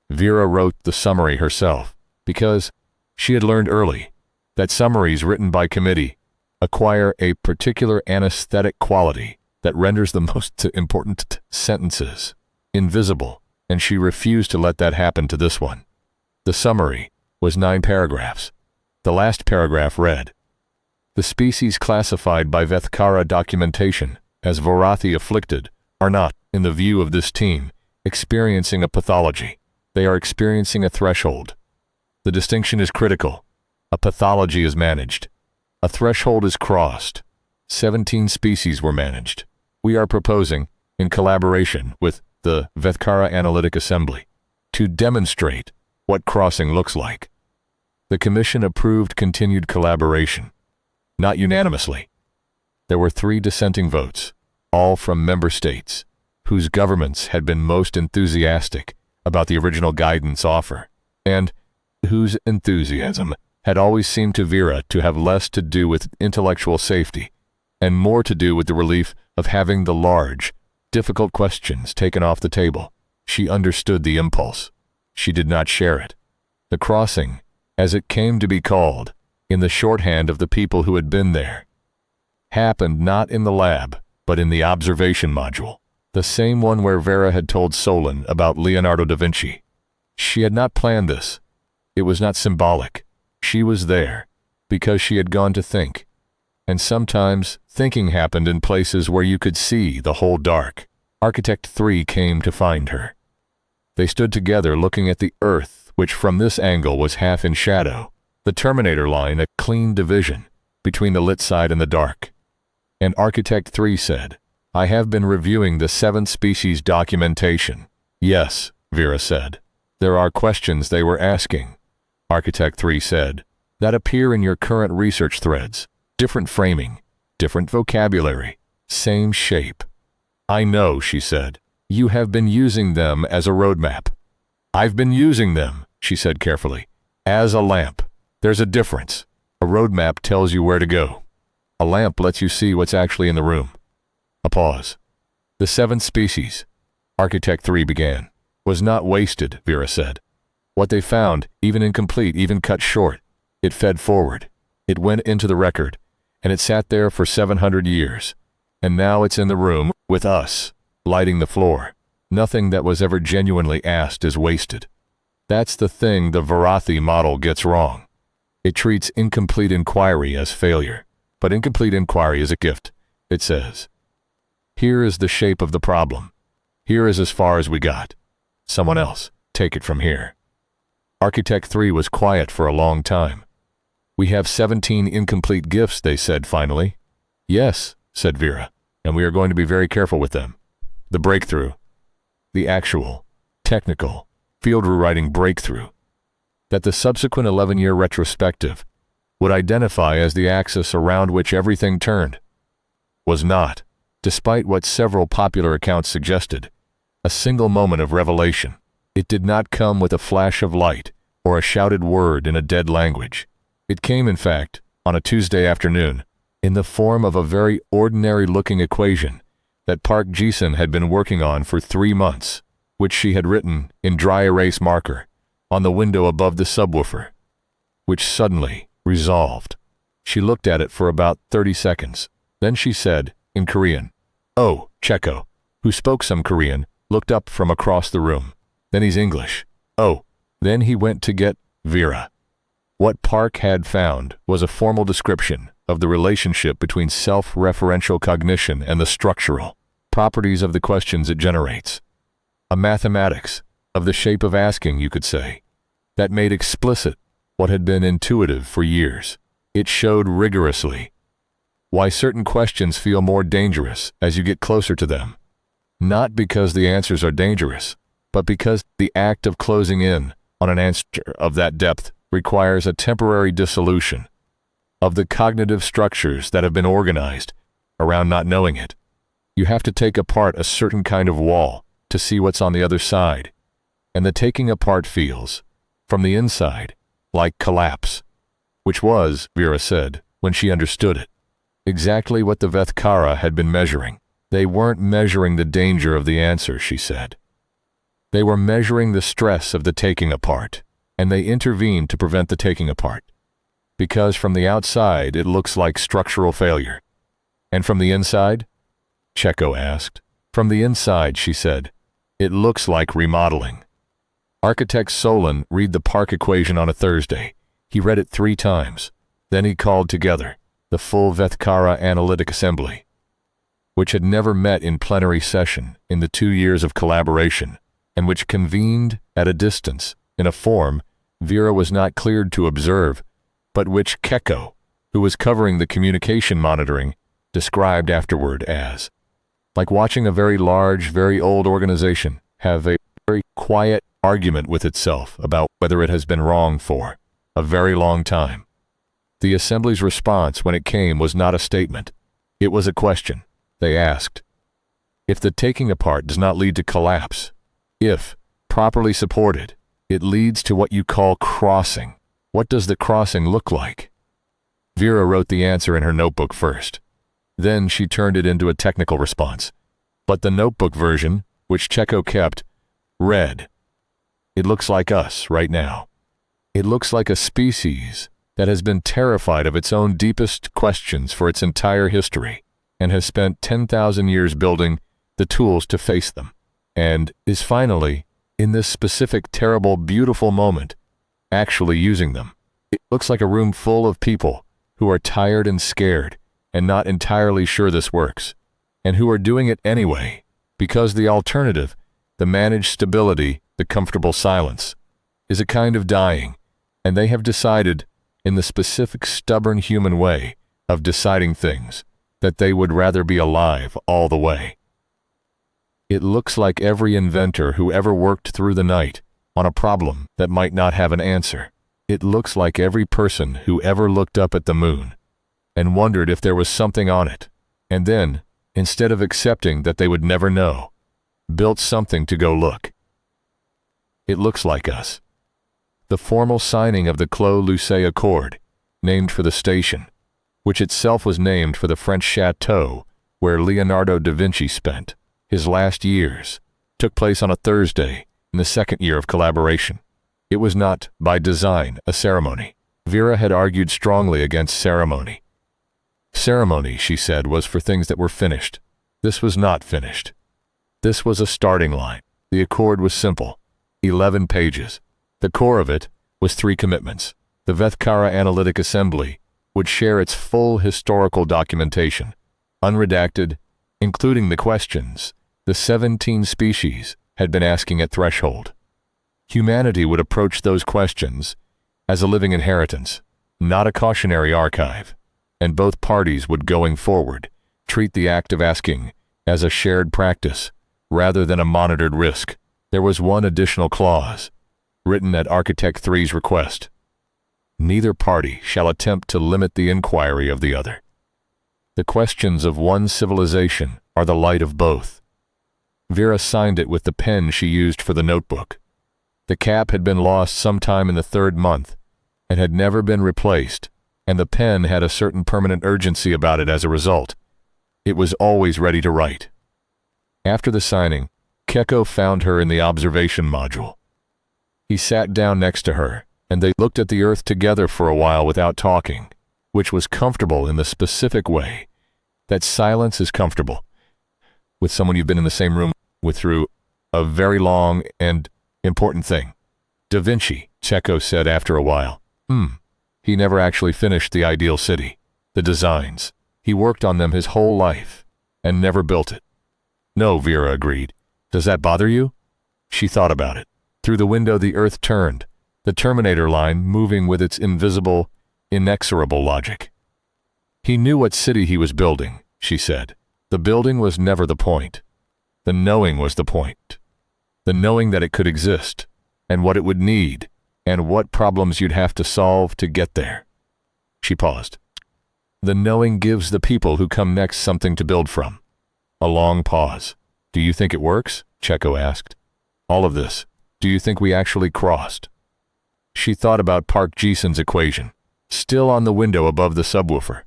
Vera wrote the summary herself because she had learned early that summaries written by committee acquire a particular anesthetic quality that renders the most important sentences invisible, and she refused to let that happen to this one. The summary was 9 paragraphs. The last paragraph read, "The species classified by Vethkara documentation as Vorathi afflicted are not, in the view of this team, experiencing a pathology. They are experiencing a threshold. The distinction is critical. A pathology is managed. A threshold is crossed. 17 species were managed. We are proposing, in collaboration with the Vethkara Analytic Assembly, to demonstrate what crossing looks like." The Commission approved continued collaboration. Not unanimously. There were 3 dissenting votes, all from member states, whose governments had been most enthusiastic about the original guidance offer, and whose enthusiasm had always seemed to Vera to have less to do with intellectual safety and more to do with the relief of having the large, difficult questions taken off the table. She understood the impulse. She did not share it. The crossing, as it came to be called, in the shorthand of the people who had been there, happened not in the lab, but in the observation module, the same one where Vera had told Solon about Leonardo da Vinci. She had not planned this. It was not symbolic. She was there because she had gone to think, and sometimes thinking happened in places where you could see the whole dark. Architect 3 came to find her. They stood together looking at the earth, which from this angle was half in shadow, the Terminator line a clean division between the lit side and the dark. And Architect 3 said, "I have been reviewing the 7th species documentation." "Yes," Vera said. "There are questions they were asking," Architect 3 said, "that appear in your current research threads. Different framing, different vocabulary, same shape." "I know," she said. "You have been using them as a roadmap." "I've been using them," she said carefully, "as a lamp. There's a difference. A roadmap tells you where to go. A lamp lets you see what's actually in the room." A pause. "The 7th species," Architect 3 began, "was not wasted," Vera said. "What they found, even incomplete, even cut short, it fed forward. It went into the record, and it sat there for 700 years. And now it's in the room, with us, lighting the floor. Nothing that was ever genuinely asked is wasted. That's the thing the Vorathi model gets wrong. It treats incomplete inquiry as failure. But incomplete inquiry is a gift. It says, here is the shape of the problem. Here is as far as we got. Someone else, take it from here." Architect 3 was quiet for a long time. "We have 17 incomplete gifts," they said finally. "Yes," said Vera, "and we are going to be very careful with them. The breakthrough, the actual, technical, field rewriting breakthrough, that the subsequent 11-year retrospective would identify as the axis around which everything turned, was not, despite what several popular accounts suggested, a single moment of revelation. It did not come with a flash of light or a shouted word in a dead language. It came, in fact, on a Tuesday afternoon, in the form of a very ordinary-looking equation that Park Jason had been working on for 3 months, which she had written in dry erase marker on the window above the subwoofer, which suddenly resolved. She looked at it for about 30 seconds. Then she said, in Korean, "Oh, Checo," who spoke some Korean, looked up from across the room. "Then he's English. Oh." Then he went to get Vera. What Park had found was a formal description of the relationship between self-referential cognition and the structural properties of the questions it generates. A mathematics of the shape of asking, you could say, that made explicit what had been intuitive for years. It showed rigorously why certain questions feel more dangerous as you get closer to them. Not because the answers are dangerous, but because the act of closing in on an answer of that depth requires a temporary dissolution of the cognitive structures that have been organized around not knowing it. You have to take apart a certain kind of wall to see what's on the other side, and the taking apart feels from the inside, like collapse. Which was, Vera said, when she understood it, exactly what the Vethkara had been measuring. They weren't measuring the danger of the answer, she said. They were measuring the stress of the taking apart, and they intervened to prevent the taking apart. Because from the outside it looks like structural failure. And from the inside? Checo asked. From the inside, she said, it looks like remodeling. Architect Solon read the Park equation on a Thursday. He read it 3 times. Then he called together the full Vethkara Analytic Assembly, which had never met in plenary session in the 2 years of collaboration, and which convened at a distance in a form Vera was not cleared to observe, but which Keko, who was covering the communication monitoring, described afterward as like watching a very large, very old organization have a very quiet argument with itself about whether it has been wrong for a very long time. The Assembly's response when it came was not a statement. It was a question. They asked, if the taking apart does not lead to collapse, if, properly supported, it leads to what you call crossing, what does the crossing look like? Vera wrote the answer in her notebook first. Then she turned it into a technical response. But the notebook version, which Checo kept, read, it looks like us right now. It looks like a species that has been terrified of its own deepest questions for its entire history and has spent 10,000 years building the tools to face them, and is finally, in this specific, terrible, beautiful moment, actually using them. It looks like a room full of people who are tired and scared and not entirely sure this works, and who are doing it anyway, because the alternative, the managed stability, the comfortable silence, is a kind of dying, and they have decided, in the specific stubborn human way of deciding things, that they would rather be alive all the way. It looks like every inventor who ever worked through the night on a problem that might not have an answer. It looks like every person who ever looked up at the moon and wondered if there was something on it, and then, instead of accepting that they would never know, built something to go look. It looks like us. The formal signing of the Clos-Lucé Accord, named for the station, which itself was named for the French chateau where Leonardo da Vinci spent his last years, took place on a Thursday in the 2nd year of collaboration. It was not, by design, a ceremony. Vera had argued strongly against ceremony. Ceremony, she said, was for things that were finished. This was not finished. This was a starting line. The accord was simple. 11 pages. The core of it was 3 commitments. The Vethkara Analytic Assembly would share its full historical documentation, unredacted, including the questions the 17 species had been asking at threshold. Humanity would approach those questions as a living inheritance, not a cautionary archive, and both parties would, going forward, treat the act of asking as a shared practice rather than a monitored risk. There was one additional clause, written at Architect 3's request. Neither party shall attempt to limit the inquiry of the other. The questions of one civilization are the light of both. Vera signed it with the pen she used for the notebook. The cap had been lost sometime in the 3rd month and had never been replaced, and the pen had a certain permanent urgency about it as a result. It was always ready to write. After the signing, Keko found her in the observation module. He sat down next to her, and they looked at the Earth together for a while without talking, which was comfortable in the specific way that silence is comfortable with someone you've been in the same room with through a very long and important thing. Da Vinci, Checo said after a while. He never actually finished the ideal city, the designs. He worked on them his whole life and never built it. No, Vera agreed. Does that bother you? She thought about it. Through the window the Earth turned, the Terminator line moving with its invisible, inexorable logic. He knew what city he was building, she said. The building was never the point. The knowing was the point. The knowing that it could exist, and what it would need, and what problems you'd have to solve to get there. She paused. The knowing gives the people who come next something to build from. A long pause. Do you think it works? Checo asked. All of this. Do you think we actually crossed? She thought about Park Jason's equation, still on the window above the subwoofer.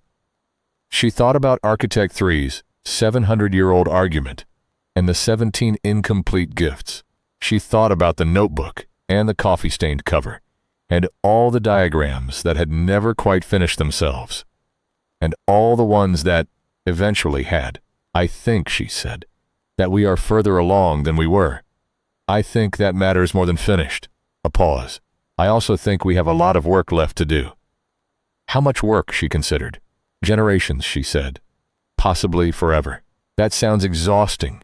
She thought about Architect 3's 700-year-old argument and the 17 incomplete gifts. She thought about the notebook and the coffee-stained cover, and all the diagrams that had never quite finished themselves, and all the ones that eventually had. I think, she said, that we are further along than we were. I think that matters more than finished. A pause. I also think we have a lot of work left to do. How much work, she considered. Generations, she said. Possibly forever. That sounds exhausting.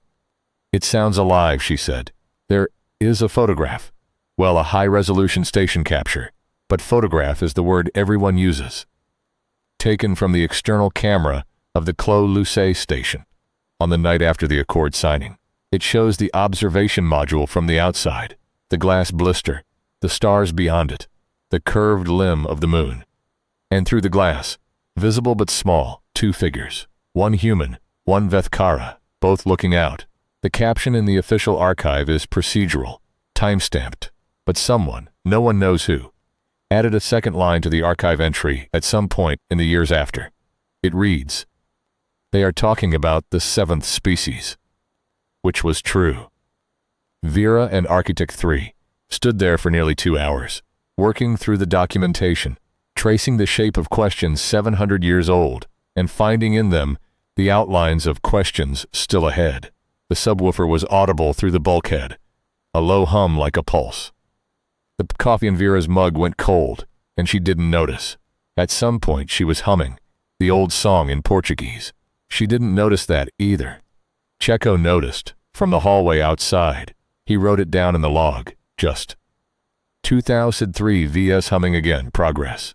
It sounds alive, she said. There is a photograph. Well, a high-resolution station capture. But photograph is the word everyone uses. Taken from the external camera of the Clos-Lucé station on the night after the Accord signing. It shows the observation module from the outside, the glass blister, the stars beyond it, the curved limb of the moon. And through the glass, visible but small, two figures, one human, one Vethkara, both looking out. The caption in the official archive is procedural, time-stamped, but someone, no one knows who, added a second line to the archive entry at some point in the years after. It reads, "They are talking about the seventh species," which was true. Vera and Architect 3 stood there for nearly 2 hours, working through the documentation, tracing the shape of questions 700 years old, and finding in them the outlines of questions still ahead. The subwoofer was audible through the bulkhead, a low hum like a pulse. The coffee in Vera's mug went cold, and she didn't notice. At some point she was humming the old song in Portuguese. She didn't notice that either. Checo noticed, from the hallway outside. He wrote it down in the log, just 2003 VS humming again, progress.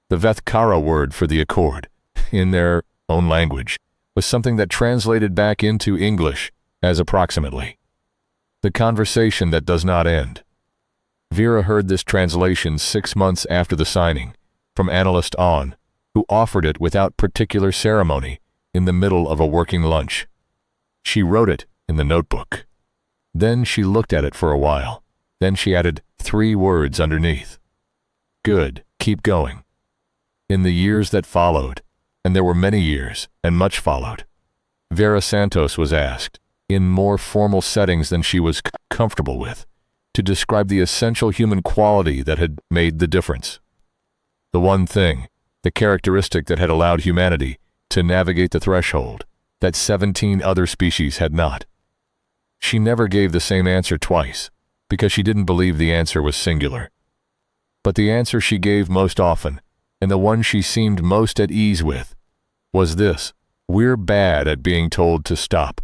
The Vethkara word for the Accord, in their own language, was something that translated back into English as approximately. The conversation that does not end. Vera heard this translation 6 months after the signing, from analyst On, who offered it without particular ceremony in the middle of a working lunch. She wrote it in the notebook. Then she looked at it for a while. Then she added 3 words underneath. Good, keep going. In the years that followed, and there were many years, and much followed, Vera Santos was asked, in more formal settings than she was comfortable with, to describe the essential human quality that had made the difference. The one thing, the characteristic that had allowed humanity to navigate the threshold that 17 other species had not. She never gave the same answer twice, because she didn't believe the answer was singular. But the answer she gave most often, and the one she seemed most at ease with, was this: we're bad at being told to stop.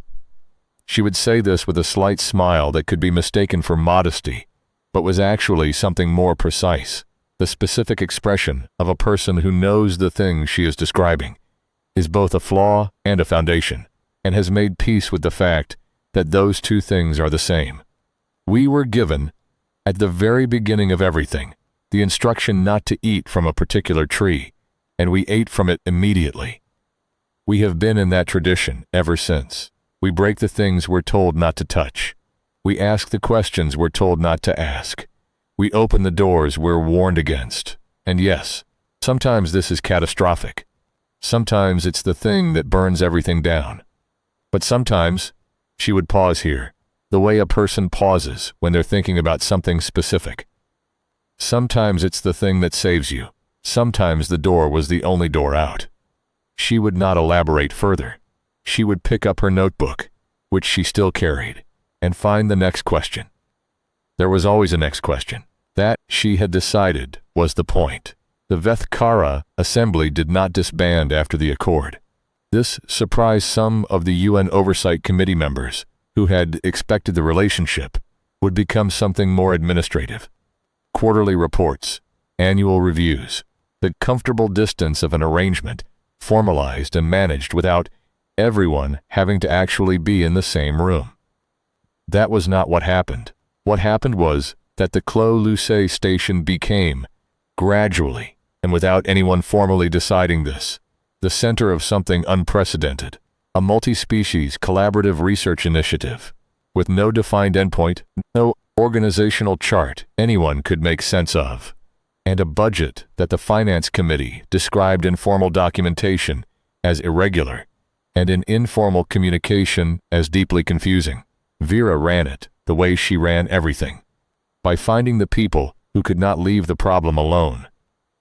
She would say this with a slight smile that could be mistaken for modesty, but was actually something more precise, the specific expression of a person who knows the thing she is describing is both a flaw and a foundation, and has made peace with the fact that those two things are the same. We were given, at the very beginning of everything, the instruction not to eat from a particular tree, and we ate from it immediately. We have been in that tradition ever since. We break the things we're told not to touch. We ask the questions we're told not to ask. We open the doors we're warned against. And yes, sometimes this is catastrophic. Sometimes it's the thing that burns everything down. But sometimes, she would pause here, the way a person pauses when they're thinking about something specific. Sometimes it's the thing that saves you. Sometimes the door was the only door out. She would not elaborate further. She would pick up her notebook, which she still carried, and find the next question. There was always a next question. That, she had decided, was the point. The Vethkara assembly did not disband after the Accord. This surprised some of the UN Oversight Committee members, who had expected the relationship would become something more administrative. Quarterly reports, annual reviews, the comfortable distance of an arrangement, formalized and managed without everyone having to actually be in the same room. That was not what happened. What happened was that the Clos-Lucé station became, gradually, and without anyone formally deciding this, the center of something unprecedented, a multi-species collaborative research initiative, with no defined endpoint, no organizational chart anyone could make sense of, and a budget that the finance committee described in formal documentation as irregular and in informal communication as deeply confusing. Vera ran it the way she ran everything, by finding the people who could not leave the problem alone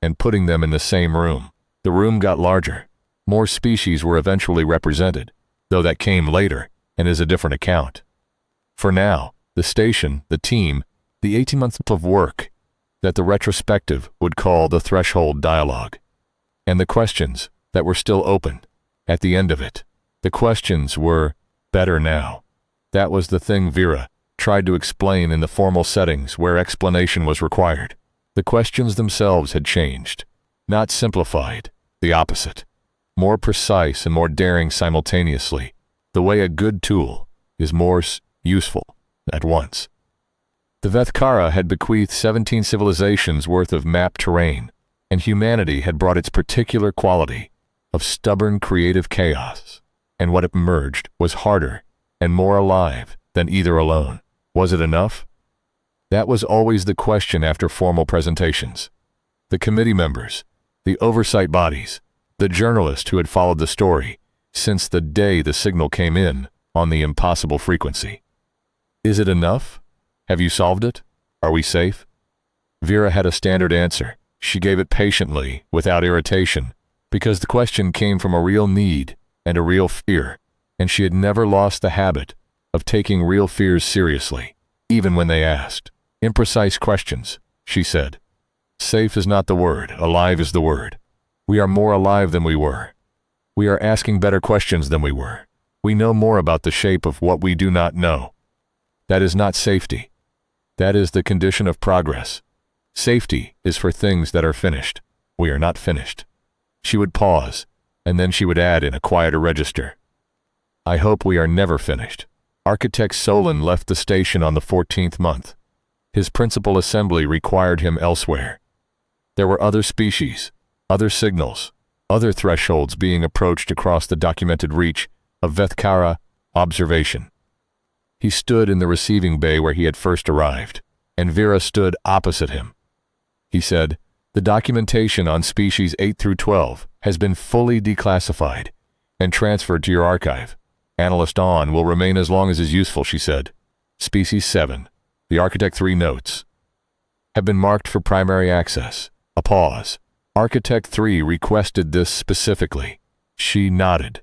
and putting them in the same room. The room got larger. More species were eventually represented, though that came later and is a different account. For now, the station, the team, the 18 months of work that the retrospective would call the threshold dialogue, and the questions that were still open at the end of it. The questions were better now. That was the thing Vera tried to explain in the formal settings where explanation was required. The questions themselves had changed, not simplified, the opposite, more precise and more daring simultaneously, the way a good tool is more useful at once. The Vethkara had bequeathed 17 civilizations worth of mapped terrain, and humanity had brought its particular quality of stubborn creative chaos, and what emerged was harder and more alive than either alone. Was it enough? That was always the question after formal presentations. The committee members, the oversight bodies, the journalist who had followed the story since the day the signal came in on the impossible frequency. Is it enough? Have you solved it? Are we safe? Vera had a standard answer. She gave it patiently, without irritation, because the question came from a real need and a real fear, and she had never lost the habit of taking real fears seriously, even when they asked imprecise questions. She said, "Safe is not the word, alive is the word. We are more alive than we were. We are asking better questions than we were. We know more about the shape of what we do not know. That is not safety. That is the condition of progress. Safety is for things that are finished. We are not finished." She would pause, and then she would add in a quieter register, "I hope we are never finished." Architect Solon left the station on the 14th month. His principal assembly required him elsewhere. There were other species, other signals, other thresholds being approached across the documented reach of Vethkara observation. He stood in the receiving bay where he had first arrived, and Vera stood opposite him. He said, "The documentation on species 8 through 12 has been fully declassified and transferred to your archive. Analyst on will remain as long as is useful," she said. Species 7, the Architect 3 notes, have been marked for primary access. A pause. Architect 3 requested this specifically. She nodded.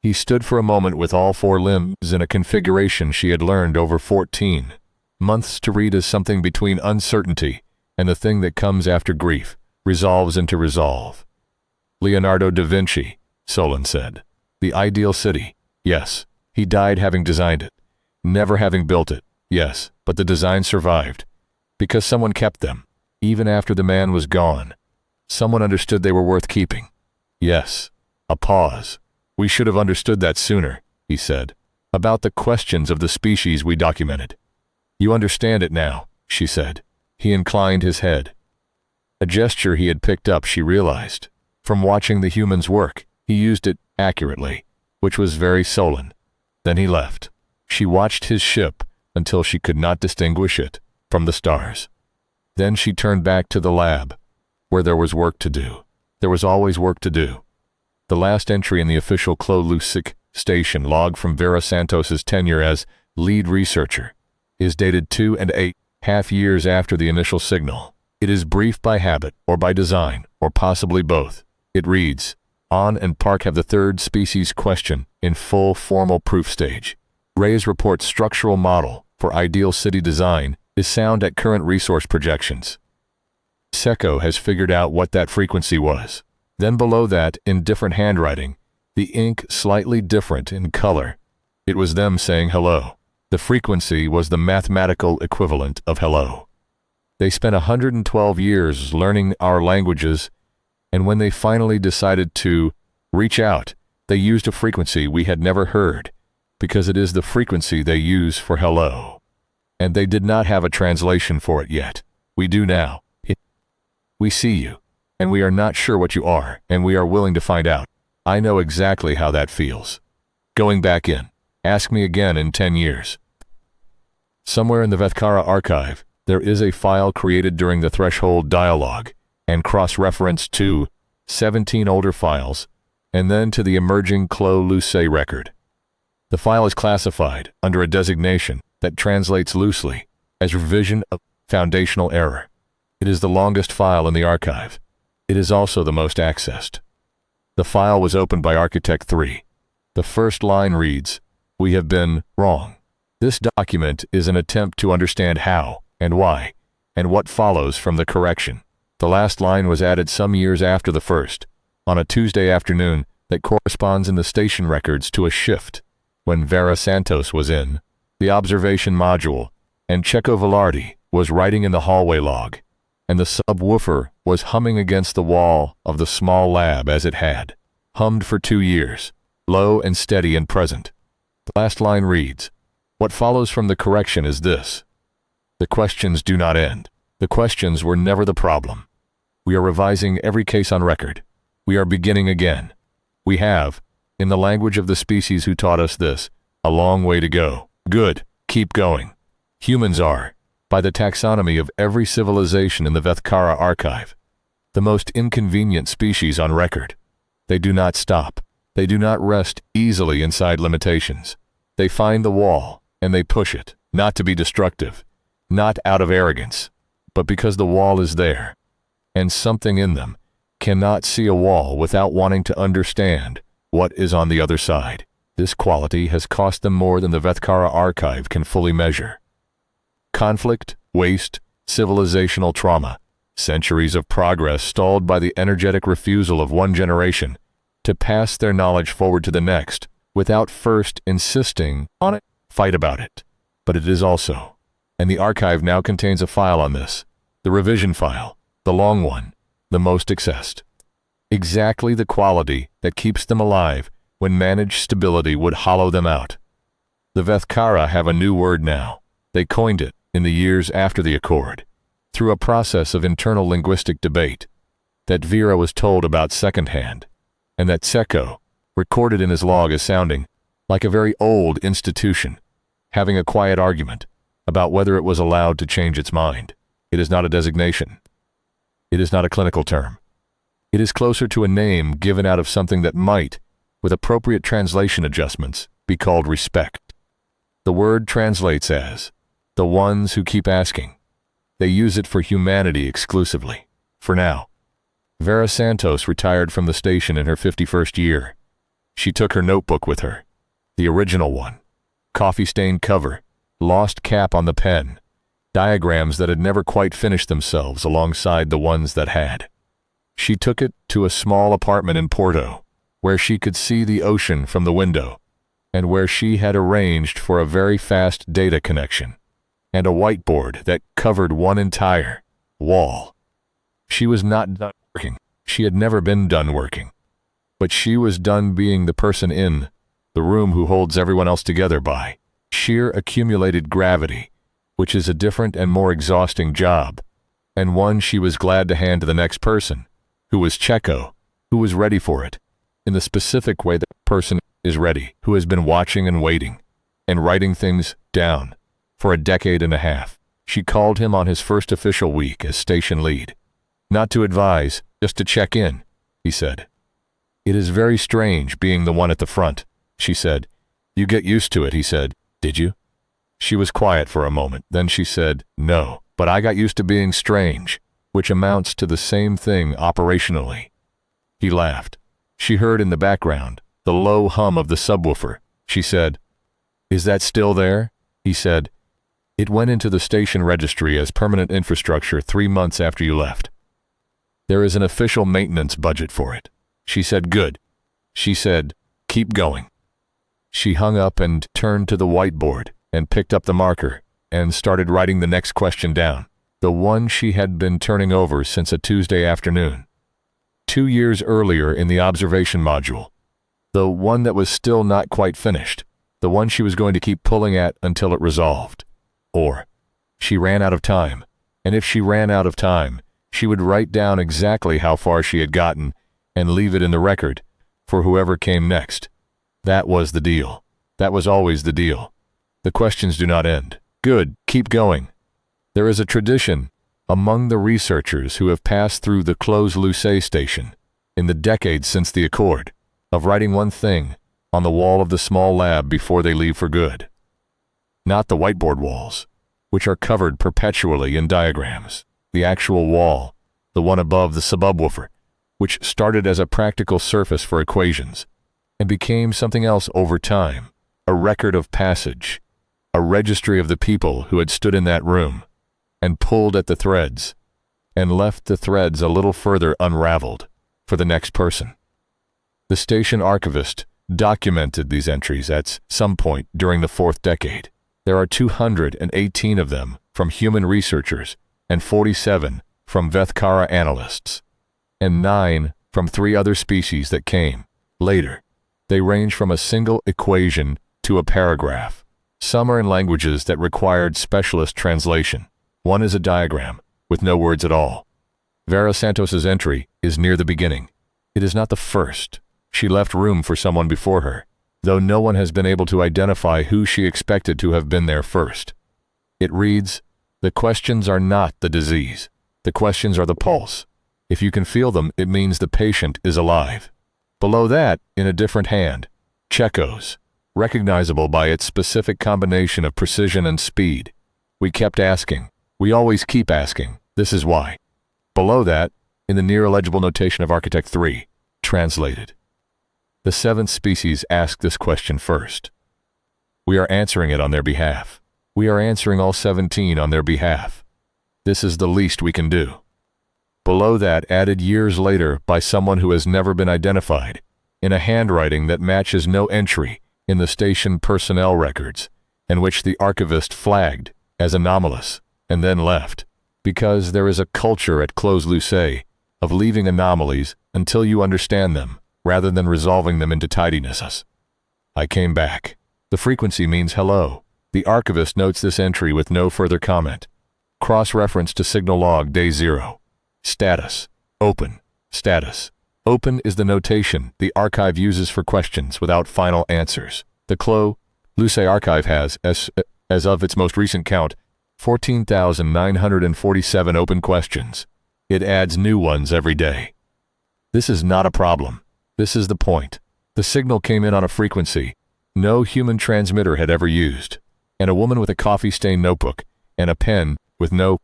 He stood for a moment with all 4 limbs in a configuration she had learned over 14 months to read as something between uncertainty and the thing that comes after grief, resolves into resolve. Leonardo da Vinci, Solon said. The ideal city. Yes, he died having designed it, never having built it. Yes, but the design survived, because someone kept them, even after the man was gone. Someone understood they were worth keeping. Yes. A pause. "We should have understood that sooner," he said, "about the questions of the species we documented." "You understand it now," she said. He inclined his head. A gesture he had picked up, she realized. From watching the humans work, he used it accurately, which was very Solon. Then he left. She watched his ship until she could not distinguish it from the stars. Then she turned back to the lab, where there was work to do. There was always work to do. The last entry in the official Clo-Lusic station log from Vera Santos's tenure as lead researcher is dated 2.5 years after the initial signal. It is brief by habit or by design, or possibly both. It reads, "On and Park have the third species question in full formal proof stage. Ray's report structural model for ideal city design is sound at current resource projections. Seco has figured out what that frequency was." Then below that, in different handwriting, the ink slightly different in color, it was them saying hello. The frequency was the mathematical equivalent of hello. They spent 112 years learning our languages, and when they finally decided to reach out, they used a frequency we had never heard, because it is the frequency they use for hello. And they did not have a translation for it yet. We do now. We see you, and we are not sure what you are, and we are willing to find out. I know exactly how that feels. Going back in. Ask me again in 10 years. Somewhere in the Vethkara archive, there is a file created during the Threshold dialogue and cross-referenced to 17 older files and then to the emerging Clos-Luce record. The file is classified under a designation that translates loosely as revision of foundational error. It is the longest file in the archive. It is also the most accessed. The file was opened by Architect 3. The first line reads, "We have been wrong." This document is an attempt to understand how and why and what follows from the correction. The last line was added some years after the first, on a Tuesday afternoon that corresponds in the station records to a shift when Vera Santos was in the observation module and Checo Velarde was writing in the hallway log, and the subwoofer was humming against the wall of the small lab as it had hummed for 2 years, low and steady and present. The last line reads, "What follows from the correction is this. The questions do not end. The questions were never the problem. We are revising every case on record. We are beginning again. We have, in the language of the species who taught us this, a long way to go. Good, keep going. Humans are, by the taxonomy of every civilization in the Vethkara archive, the most inconvenient species on record. They do not stop. They do not rest easily inside limitations. They find the wall, and they push it, not to be destructive, not out of arrogance, but because the wall is there, and something in them cannot see a wall without wanting to understand what is on the other side. This quality has cost them more than the Vethkara archive can fully measure. Conflict, waste, civilizational trauma, centuries of progress stalled by the energetic refusal of one generation to pass their knowledge forward to the next without first insisting on it. Fight about it. But it is also, and the archive now contains a file on this, the revision file, the long one, the most accessed. Exactly the quality that keeps them alive when managed stability would hollow them out. The Vethkara have a new word now. They coined it in the years after the Accord, through a process of internal linguistic debate, that Vera was told about secondhand, and that Checo recorded in his log as sounding like a very old institution, having a quiet argument about whether it was allowed to change its mind. It is not a designation. It is not a clinical term. It is closer to a name given out of something that might, with appropriate translation adjustments, be called respect. The word translates as the ones who keep asking. They use it for humanity exclusively. For now. Vera Santos retired from the station in her 51st year. She took her notebook with her, the original one, coffee-stained cover, lost cap on the pen, diagrams that had never quite finished themselves alongside the ones that had. She took it to a small apartment in Porto, where she could see the ocean from the window, and where she had arranged for a very fast data connection, and a whiteboard that covered one entire wall. She was not done working. She had never been done working. But she was done being the person in the room who holds everyone else together by sheer accumulated gravity, which is a different and more exhausting job, and one she was glad to hand to the next person, who was Checo, who was ready for it, in the specific way that person is ready, who has been watching and waiting, and writing things down for a decade and a half. She called him on his first official week as station lead. Not to advise, just to check in, he said. It is very strange being the one at the front, she said. You get used to it, he said. Did you? She was quiet for a moment, then she said, no, but I got used to being strange, which amounts to the same thing operationally. He laughed. She heard in the background the low hum of the subwoofer. She said, is that still there? He said, it went into the station registry as permanent infrastructure 3 months after you left. There is an official maintenance budget for it. She said, good. She said, keep going. She hung up and turned to the whiteboard and picked up the marker and started writing the next question down, the one she had been turning over since a Tuesday afternoon. 2 years earlier in the observation module, the one that was still not quite finished, the one she was going to keep pulling at until it resolved. Or, she ran out of time, and if she ran out of time, she would write down exactly how far she had gotten and leave it in the record for whoever came next. That was the deal. That was always the deal. The questions do not end. Good, keep going. There is a tradition among the researchers who have passed through the Clos-Lucé station in the decades since the Accord of writing one thing on the wall of the small lab before they leave for good. Not the whiteboard walls, which are covered perpetually in diagrams. The actual wall, the one above the subwoofer, which started as a practical surface for equations and became something else over time, a record of passage, a registry of the people who had stood in that room and pulled at the threads and left the threads a little further unraveled for the next person. The station archivist documented these entries at some point during the fourth decade. There are 218 of them from human researchers and 47 from Vethkara analysts, and 9 from 3 other species that came later. They range from a single equation to a paragraph. Some are in languages that required specialist translation. One is a diagram with no words at all. Vera Santos's entry is near the beginning. It is not the first. She left room for someone before her, though no one has been able to identify who she expected to have been there first. It reads, "The questions are not the disease. The questions are the pulse. If you can feel them, it means the patient is alive." Below that, in a different hand, Checo's, recognizable by its specific combination of precision and speed. "We kept asking. We always keep asking. This is why." Below that, in the near illegible notation of Architect 3, translated. The 7th species asked this question first. We are answering it on their behalf. We are answering all 17 on their behalf. This is the least we can do. Below that, added years later by someone who has never been identified, in a handwriting that matches no entry in the station personnel records, and which the archivist flagged as anomalous and then left, because there is a culture at Clos-Lucé of leaving anomalies until you understand them, rather than resolving them into tidiness. I came back. The frequency means hello. The archivist notes this entry with no further comment. Cross-reference to signal log day 0. Status. Open. Status. Open is the notation the archive uses for questions without final answers. The Clos-Lucé archive has, as of its most recent count, 14,947 open questions. It adds new ones every day. This is not a problem. This is the point. The signal came in on a frequency no human transmitter had ever used, and a woman with a coffee-stained notebook and a pen with no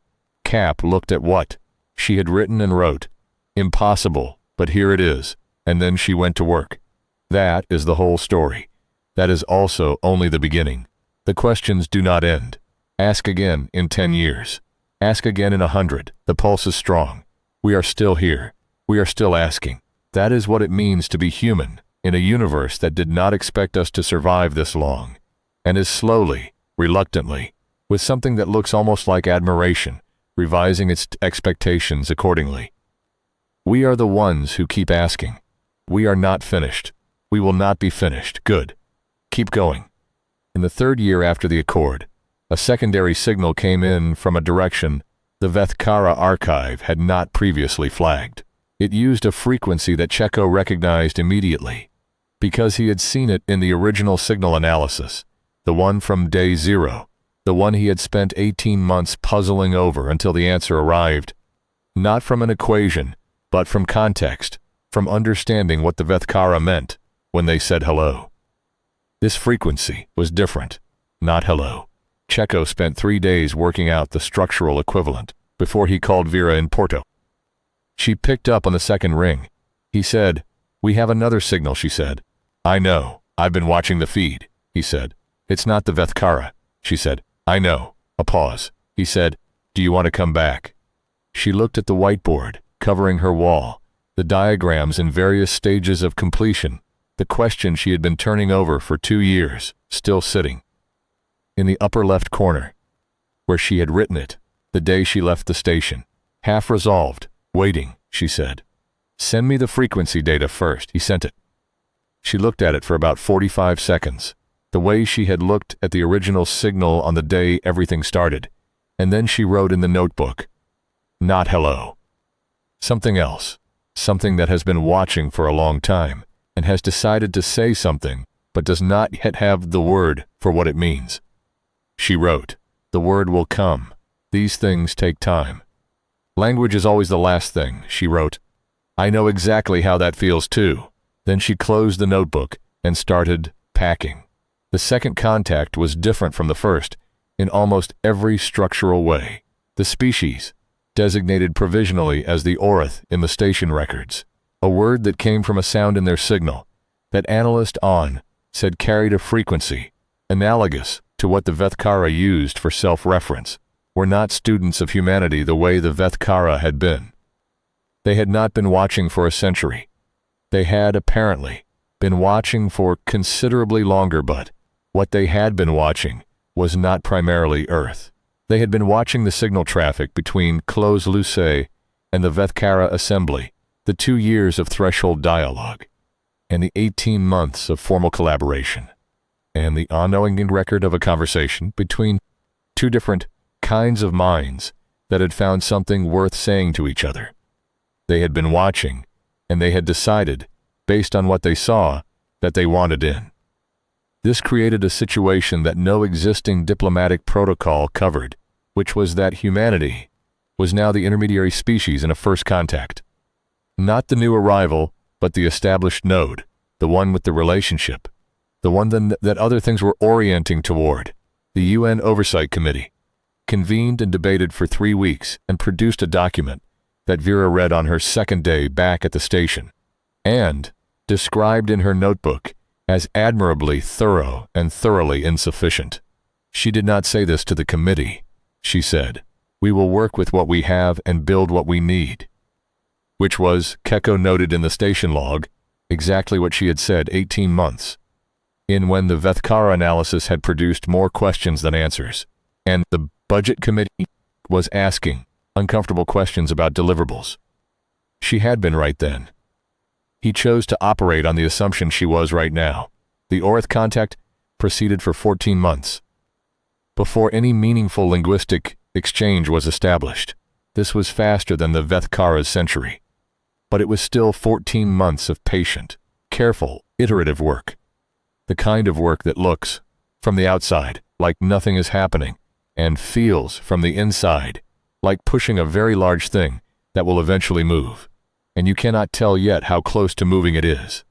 cap looked at what she had written and wrote. Impossible, but here it is, and then she went to work. That is the whole story. That is also only the beginning. The questions do not end. Ask again in 10 years. Ask again in 100. The pulse is strong. We are still here. We are still asking. That is what it means to be human in a universe that did not expect us to survive this long, and is slowly, reluctantly, with something that looks almost like admiration, revising its expectations accordingly. We are the ones who keep asking. We are not finished. We will not be finished. Good. Keep going. In the 3rd year after the Accord, a secondary signal came in from a direction the Vethkara archive had not previously flagged. It used a frequency that Checo recognized immediately, because he had seen it in the original signal analysis, the one from day 0, the one he had spent 18 months puzzling over until the answer arrived, not from an equation, but from context, from understanding what the Vethkara meant when they said hello. This frequency was different, not hello. Checo spent 3 days working out the structural equivalent before he called Vera in Porto. She picked up on the second ring. He said, "We have another signal," she said. "I know. I've been watching the feed," he said. "It's not the Vethkara," she said. "I know." A pause. He said, "Do you want to come back?" She looked at the whiteboard covering her wall, the diagrams in various stages of completion, the question she had been turning over for 2 years, still sitting. In the upper left corner, where she had written it, the day she left the station. Half resolved. "Waiting," she said. "Send me the frequency data first." He sent it. She looked at it for about 45 seconds, the way she had looked at the original signal on the day everything started, and then she wrote in the notebook, "Not hello." Something else, something that has been watching for a long time, and has decided to say something, but does not yet have the word for what it means. She wrote, The word will come. These things take time. Language is always the last thing, she wrote. I know exactly how that feels too. Then she closed the notebook and started packing. The second contact was different from the first in almost every structural way. The species, designated provisionally as the Orth in the station records, a word that came from a sound in their signal that analyst on said carried a frequency analogous to what the Vethkara used for self-reference, were not students of humanity the way the Vethkara had been. They had not been watching for a century. They had, apparently, been watching for considerably longer, but what they had been watching was not primarily Earth. They had been watching the signal traffic between Clos-Luce and the Vethkara Assembly, the 2 years of threshold dialogue, and the 18 months of formal collaboration, and the ongoing record of a conversation between two different kinds of minds that had found something worth saying to each other. They had been watching, and they had decided, based on what they saw, that they wanted in. This created a situation that no existing diplomatic protocol covered, which was that humanity was now the intermediary species in a first contact. Not the new arrival, but the established node, the one with the relationship, the one that other things were orienting toward. The UN Oversight Committee convened and debated for 3 weeks and produced a document that Vera read on her second day back at the station, and described in her notebook as admirably thorough and thoroughly insufficient. She did not say this to the committee. She said, "We will work with what we have and build what we need," which was, Keko noted in the station log, exactly what she had said 18 months in when the Vethkara analysis had produced more questions than answers, and the budget committee was asking uncomfortable questions about deliverables. She had been right then. He chose to operate on the assumption she was right now. The Orth contact proceeded for 14 months before any meaningful linguistic exchange was established. This was faster than the Vethkara's century, but it was still 14 months of patient, careful, iterative work. The kind of work that looks, from the outside, like nothing is happening, and feels, from the inside, like pushing a very large thing that will eventually move, and you cannot tell yet how close to moving it is.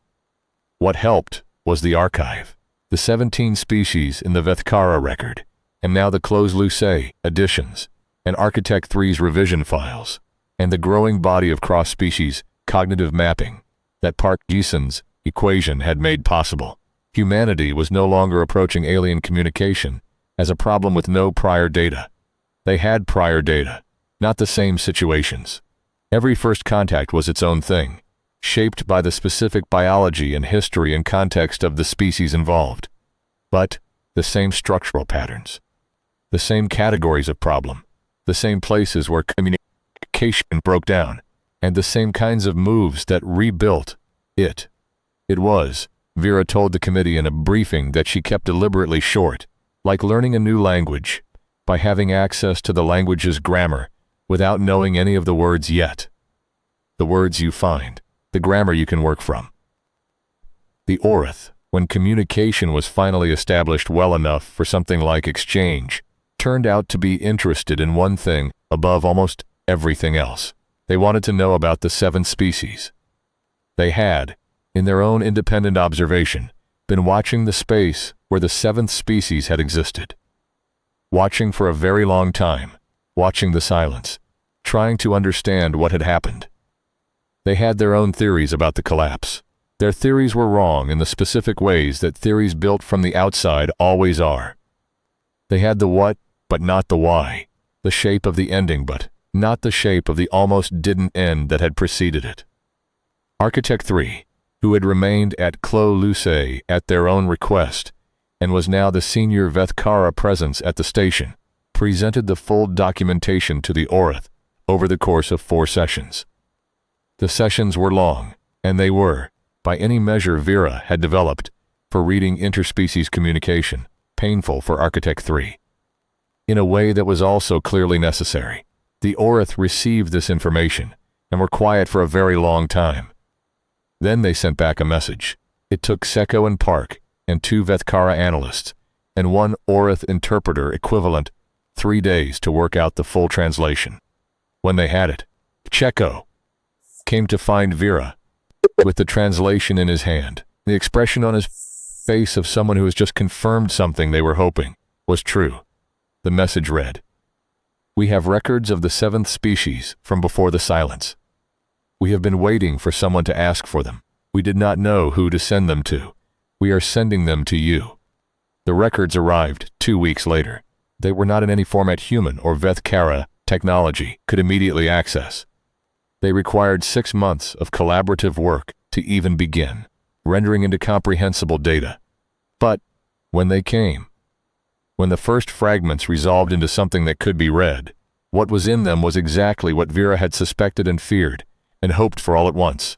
What helped was the archive, the 17 species in the Vethkara record, and now the Clos-Luce additions, and Architect 3's revision files, and the growing body of cross-species cognitive mapping that Park Gison's equation had made possible. Humanity was no longer approaching alien communication as a problem with no prior data. They had prior data, not the same situations. Every first contact was its own thing, shaped by the specific biology and history and context of the species involved. But the same structural patterns, the same categories of problem, the same places where communication broke down, and the same kinds of moves that rebuilt it. It was, Vera told the committee in a briefing that she kept deliberately short, like learning a new language, by having access to the language's grammar without knowing any of the words yet. The words you find, the grammar you can work from. The Orth, when communication was finally established well enough for something like exchange, turned out to be interested in one thing above almost everything else. They wanted to know about the 7 species. They had, in their own independent observation, been watching the space where the 7th species had existed. Watching for a very long time, watching the silence, trying to understand what had happened. They had their own theories about the collapse. Their theories were wrong in the specific ways that theories built from the outside always are. They had the what, but not the why, the shape of the ending, but not the shape of the almost didn't end that had preceded it. Architect 3, who had remained at Clos-Luce at their own request, and was now the senior Vethkara presence at the station, presented the full documentation to the Orth over the course of 4 sessions. The sessions were long, and they were, by any measure Vera had developed, for reading interspecies communication, painful for Architect 3. In a way that was also clearly necessary. The Orth received this information, and were quiet for a very long time. Then they sent back a message. It took Seko and Park, and 2 Vethkara analysts, and 1 Orth interpreter equivalent 3 days to work out the full translation. When they had it, Checo came to find Vera with the translation in his hand. The expression on his face of someone who has just confirmed something they were hoping was true. The message read, "We have records of the 7th species from before the silence. We have been waiting for someone to ask for them. We did not know who to send them to. We are sending them to you." The records arrived 2 weeks later. They were not in any format human or Vethkara technology could immediately access. They required 6 months of collaborative work to even begin, rendering into comprehensible data. But when they came, when the first fragments resolved into something that could be read, what was in them was exactly what Vera had suspected and feared and hoped for all at once.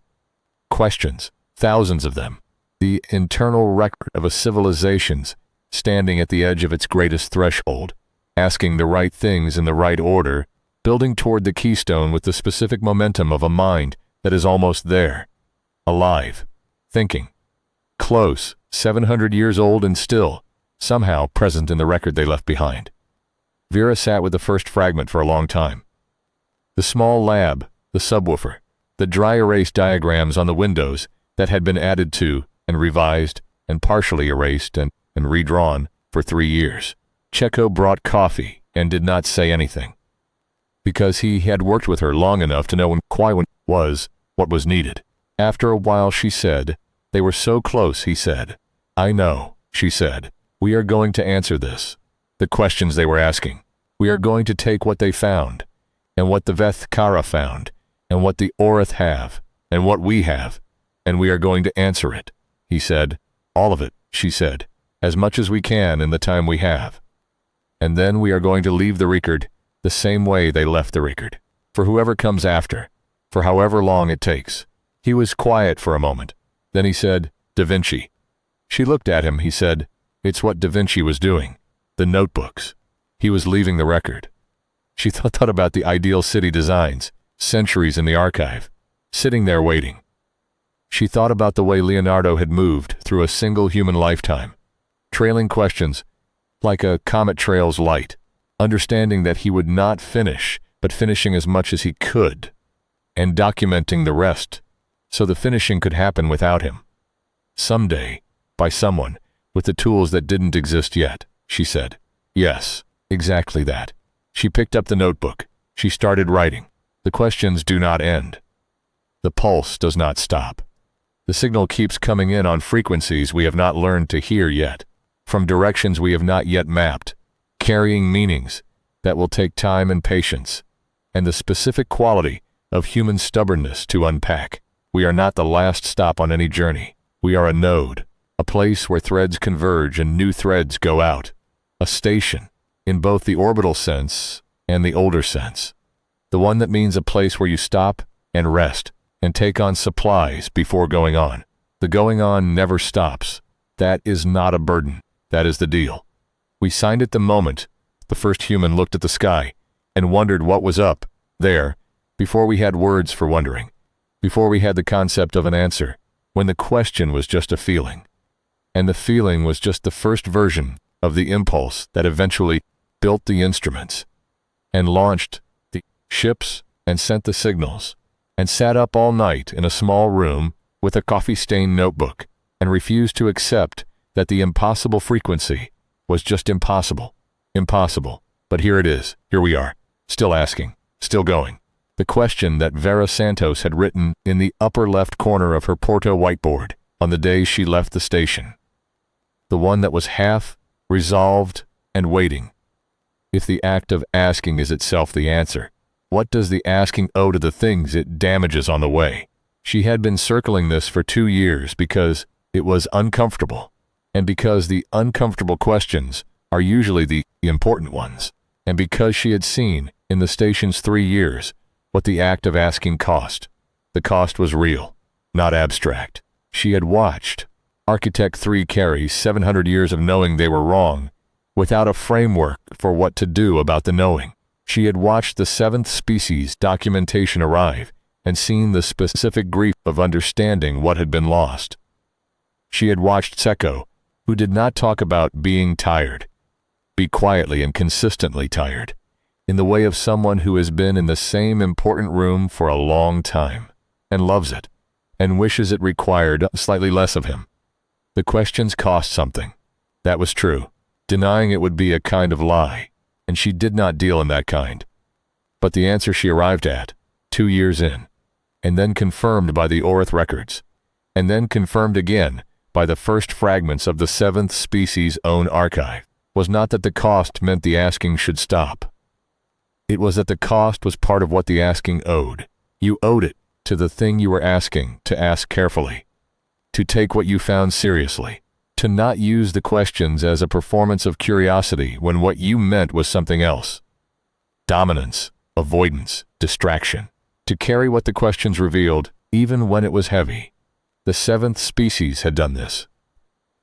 Questions, thousands of them, the internal record of a civilization's standing at the edge of its greatest threshold, asking the right things in the right order, building toward the keystone with the specific momentum of a mind that is almost there, alive, thinking, close, 700 years old and still, somehow present in the record they left behind. Vera sat with the first fragment for a long time. The small lab, the subwoofer, the dry erase diagrams on the windows that had been added to and revised and partially erased and redrawn for 3 years. Checo brought coffee and did not say anything, because he had worked with her long enough to know when Kwaiwan was what was needed. After a while she said, "They were so close," he said. "I know," she said. "We are going to answer this, the questions they were asking. We are going to take what they found, and what the Vethkara found, and what the Orcs have, and what we have, and we are going to answer it," he said. "All of it," she said, "as much as we can in the time we have. And then we are going to leave the record the same way they left the record, for whoever comes after, for however long it takes." He was quiet for a moment. Then he said, "Da Vinci." She looked at him. He said, "It's what Da Vinci was doing. The notebooks. He was leaving the record." She thought about the ideal city designs, centuries in the archive, sitting there waiting. She thought about the way Leonardo had moved through a single human lifetime, trailing questions like a comet trails light, understanding that he would not finish, but finishing as much as he could, and documenting the rest, so the finishing could happen without him. Someday, by someone, with the tools that didn't exist yet, she said. Yes, exactly that. She picked up the notebook. She started writing. The questions do not end. The pulse does not stop. The signal keeps coming in on frequencies we have not learned to hear yet, from directions we have not yet mapped, carrying meanings that will take time and patience, and the specific quality of human stubbornness to unpack. We are not the last stop on any journey. We are a node, a place where threads converge and new threads go out, a station, in both the orbital sense and the older sense, the one that means a place where you stop and rest and take on supplies before going on. The going on never stops. That is not a burden. That is the deal. We signed it the moment the first human looked at the sky and wondered what was up there, before we had words for wondering, before we had the concept of an answer, when the question was just a feeling. And the feeling was just the first version of the impulse that eventually built the instruments and launched the ships and sent the signals and sat up all night in a small room with a coffee-stained notebook and refused to accept that the impossible frequency was just impossible. Impossible. But here it is. Here we are. Still asking. Still going. The question that Vera Santos had written in the upper left corner of her Porto whiteboard on the day she left the station. The one that was half resolved and waiting. If the act of asking is itself the answer, what does the asking owe to the things it damages on the way? She had been circling this for 2 years because it was uncomfortable, and because the uncomfortable questions are usually the important ones, and because she had seen in the station's 3 years what the act of asking cost. The cost was real, not abstract. She had watched Architect 3 carry 700 years of knowing they were wrong, without a framework for what to do about the knowing. She had watched the 7th species documentation arrive and seen the specific grief of understanding what had been lost. She had watched Seko, who did not talk about being tired, be quietly and consistently tired, in the way of someone who has been in the same important room for a long time, and loves it, and wishes it required slightly less of him. The questions cost something. That was true. Denying it would be a kind of lie, and she did not deal in that kind. But the answer she arrived at, 2 years in, and then confirmed by the Orcs records, and then confirmed again by the first fragments of the 7th species' own archive, was not that the cost meant the asking should stop. It was that the cost was part of what the asking owed. You owed it to the thing you were asking to ask carefully, to take what you found seriously, to not use the questions as a performance of curiosity when what you meant was something else. Dominance, avoidance, distraction. To carry what the questions revealed, even when it was heavy. The 7th species had done this.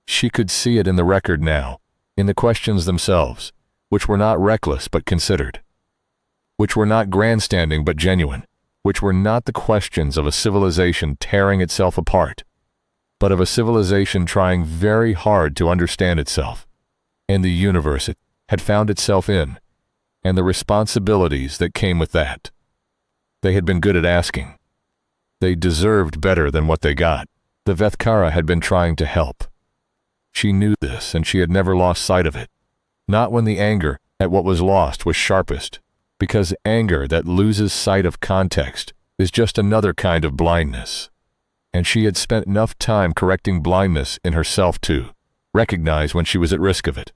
She could see it in the record now, in the questions themselves, which were not reckless but considered, which were not grandstanding but genuine, which were not the questions of a civilization tearing itself apart, but of a civilization trying very hard to understand itself, and the universe it had found itself in, and the responsibilities that came with that. They had been good at asking. They deserved better than what they got. The Vethkara had been trying to help. She knew this, and she had never lost sight of it. Not when the anger at what was lost was sharpest, because anger that loses sight of context is just another kind of blindness. And she had spent enough time correcting blindness in herself to recognize when she was at risk of it.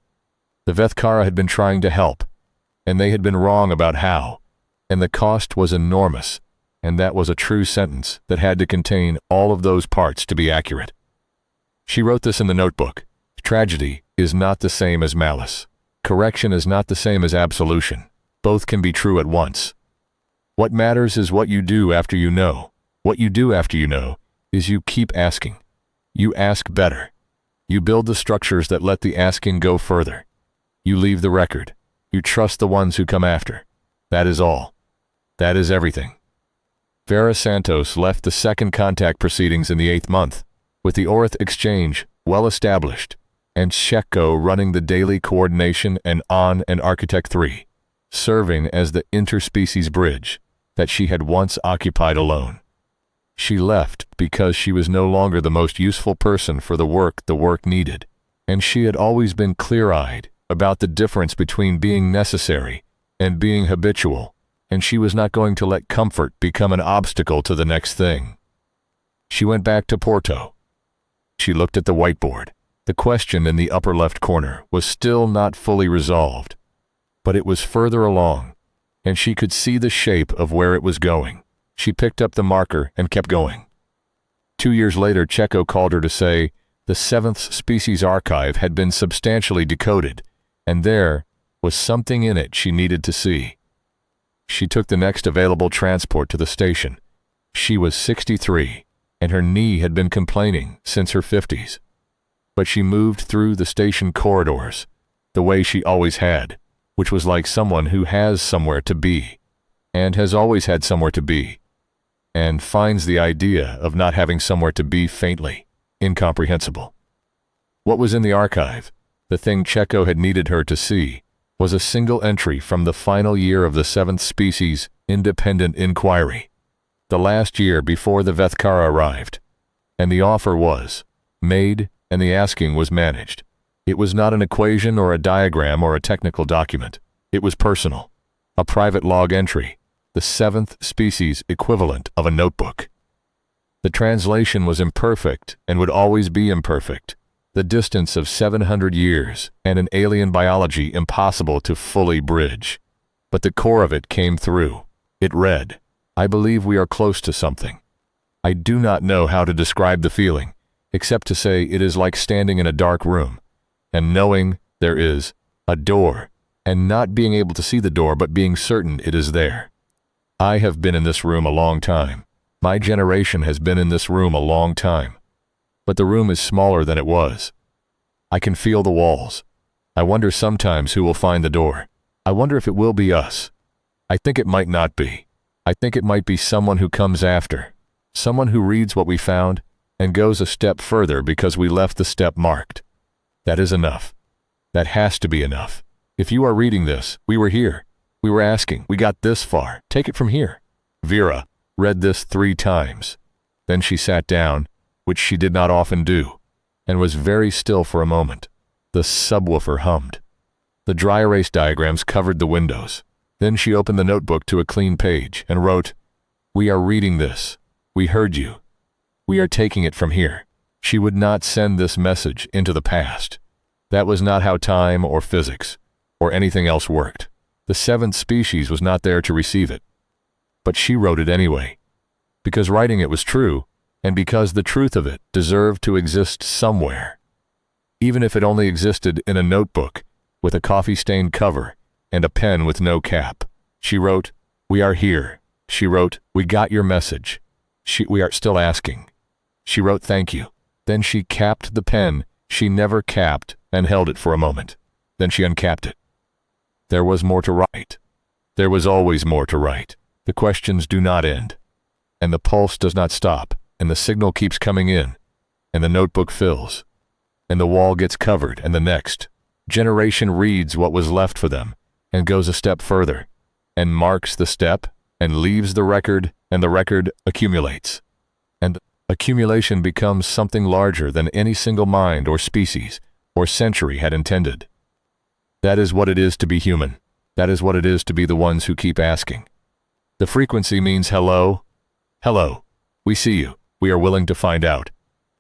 The Vethkara had been trying to help, and they had been wrong about how, and the cost was enormous, and that was a true sentence that had to contain all of those parts to be accurate. She wrote this in the notebook. Tragedy is not the same as malice. Correction is not the same as absolution. Both can be true at once. What matters is what you do after you know. What you do after you know is you keep asking. You ask better. You build the structures that let the asking go further. You leave the record. You trust the ones who come after. That is all. That is everything. Vera Santos left the second contact proceedings in the 8th month, with the Orcs exchange well established, and Sheko running the daily coordination and Architect 3, serving as the interspecies bridge that she had once occupied alone. She left because she was no longer the most useful person for the work needed, and she had always been clear-eyed about the difference between being necessary and being habitual, and she was not going to let comfort become an obstacle to the next thing. She went back to Porto. She looked at the whiteboard. The question in the upper left corner was still not fully resolved, but it was further along, and she could see the shape of where it was going. She picked up the marker and kept going. 2 years later, Checo called her to say the 7th species archive had been substantially decoded, and there was something in it she needed to see. She took the next available transport to the station. She was 63, and her knee had been complaining since her 50s. But she moved through the station corridors, the way she always had, which was like someone who has somewhere to be, and has always had somewhere to be, and finds the idea of not having somewhere to be faintly incomprehensible. What was in the archive, the thing Checo had needed her to see, was a single entry from the final year of the 7th species independent inquiry, the last year before the Vethkara arrived, and the offer was made and the asking was managed. It was not an equation or a diagram or a technical document. It was personal, a private log entry, the 7th species equivalent of a notebook. The translation was imperfect and would always be imperfect. The distance of 700 years and an alien biology impossible to fully bridge. But the core of it came through. It read, "I believe we are close to something. I do not know how to describe the feeling, except to say it is like standing in a dark room, and knowing there is a door, and not being able to see the door but being certain it is there. I have been in this room a long time. My generation has been in this room a long time. But the room is smaller than it was. I can feel the walls. I wonder sometimes who will find the door. I wonder if it will be us. I think it might not be. I think it might be someone who comes after, someone who reads what we found and goes a step further because we left the step marked. That is enough. That has to be enough. If you are reading this, we were here. We were asking. We got this far. Take it from here. Vera read this 3 times. Then she sat down, which she did not often do, and was very still for a moment. The subwoofer hummed. The dry erase diagrams covered the windows. Then she opened the notebook to a clean page and wrote, "We are reading this. We heard you. We are taking it from here." She would not send this message into the past. That was not how time or physics or anything else worked. The 7th species was not there to receive it. But she wrote it anyway, because writing it was true, and because the truth of it deserved to exist somewhere. Even if it only existed in a notebook with a coffee-stained cover and a pen with no cap. She wrote, "We are here." She wrote, "We got your message." We are still asking. She wrote, "Thank you." Then she capped the pen she never capped and held it for a moment. Then she uncapped it. There was more to write. There was always more to write. The questions do not end, and the pulse does not stop, and the signal keeps coming in, and the notebook fills, and the wall gets covered, and the next generation reads what was left for them, and goes a step further, and marks the step, and leaves the record, and the record accumulates. And accumulation becomes something larger than any single mind or species or century had intended. That is what it is to be human. That is what it is to be the ones who keep asking. The frequency means hello. Hello. We see you. We are willing to find out.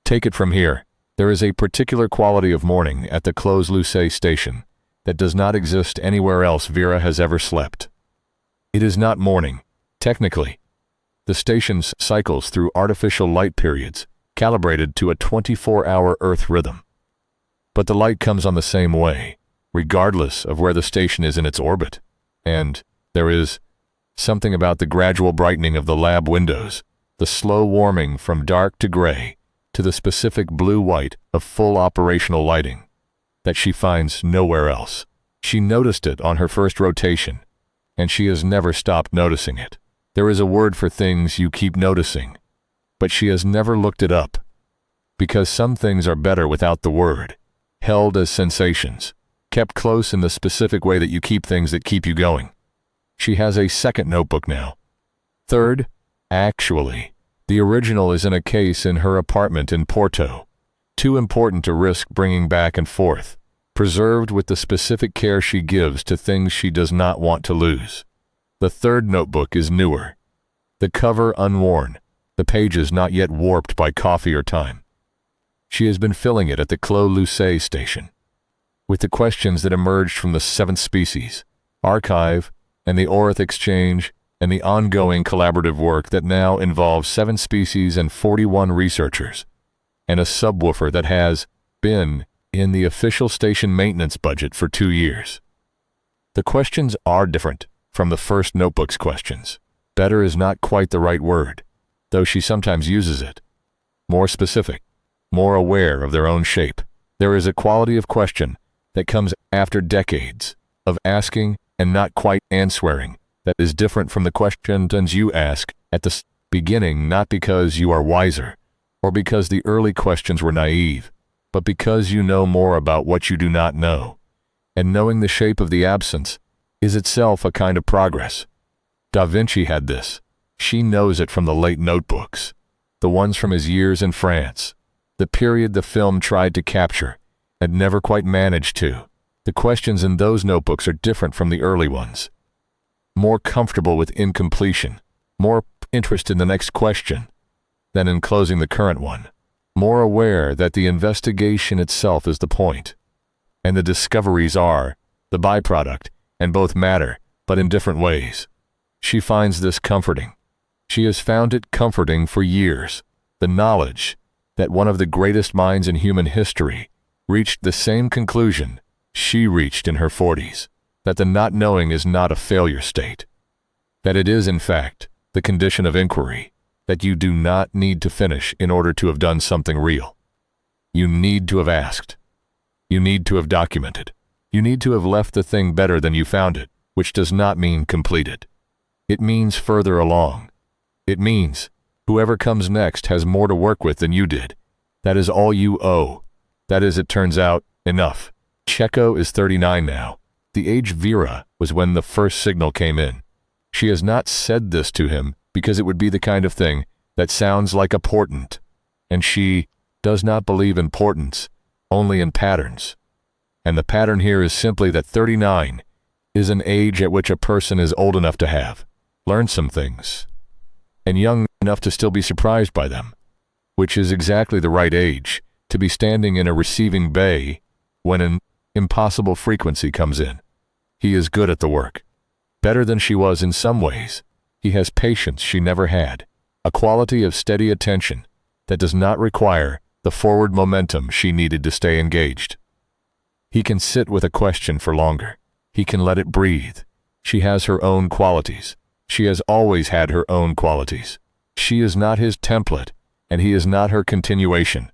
Take it from here. There is a particular quality of morning at the Clos-Lucé station that does not exist anywhere else Vera has ever slept. It is not morning, technically. The station cycles through artificial light periods, calibrated to a 24-hour Earth rhythm. But the light comes on the same way, regardless of where the station is in its orbit. And there is something about the gradual brightening of the lab windows, the slow warming from dark to gray, to the specific blue-white of full operational lighting, that she finds nowhere else. She noticed it on her first rotation, and she has never stopped noticing it. There is a word for things you keep noticing, but she has never looked it up, because some things are better without the word, held as sensations, kept close in the specific way that you keep things that keep you going. She has a second notebook now. Third, actually, the original is in a case in her apartment in Porto, too important to risk bringing back and forth, preserved with the specific care she gives to things she does not want to lose. The third notebook is newer, the cover unworn, the pages not yet warped by coffee or time. She has been filling it at the Clos-Lucé station with the questions that emerged from the 7th species, archive, and the Orcs exchange, and the ongoing collaborative work that now involves 7 species and 41 researchers, and a subwoofer that has been in the official station maintenance budget for 2 years. The questions are different from the first notebook's questions. Better is not quite the right word, though she sometimes uses it. More specific, more aware of their own shape. There is a quality of question that comes after decades of asking and not quite answering that is different from the questions you ask at the beginning, not because you are wiser or because the early questions were naive, but because you know more about what you do not know, and knowing the shape of the absence is itself a kind of progress. Da Vinci had this. She knows it from the late notebooks, the ones from his years in France, the period the film tried to capture and never quite managed to. The questions in those notebooks are different from the early ones. More comfortable with incompletion, more interested in the next question than in closing the current one, more aware that the investigation itself is the point, and the discoveries are the byproduct, and both matter, but in different ways. She finds this comforting. She has found it comforting for years, the knowledge that one of the greatest minds in human history reached the same conclusion she reached in her 40s, that the not knowing is not a failure state, that it is, in fact, the condition of inquiry, that you do not need to finish in order to have done something real. You need to have asked. You need to have documented. You need to have left the thing better than you found it, which does not mean completed. It means further along. It means whoever comes next has more to work with than you did. That is all you owe. That is, it turns out, enough. Checo is 39 now. The age Vera was when the first signal came in. She has not said this to him because it would be the kind of thing that sounds like a portent, and she does not believe in portents, only in patterns. And the pattern here is simply that 39 is an age at which a person is old enough to have learned some things, and young enough to still be surprised by them, which is exactly the right age to be standing in a receiving bay when an impossible frequency comes in. He is good at the work, better than she was in some ways. He has patience she never had, a quality of steady attention that does not require the forward momentum she needed to stay engaged. He can sit with a question for longer. He can let it breathe. She has her own qualities. She has always had her own qualities. She is not his template, and he is not her continuation.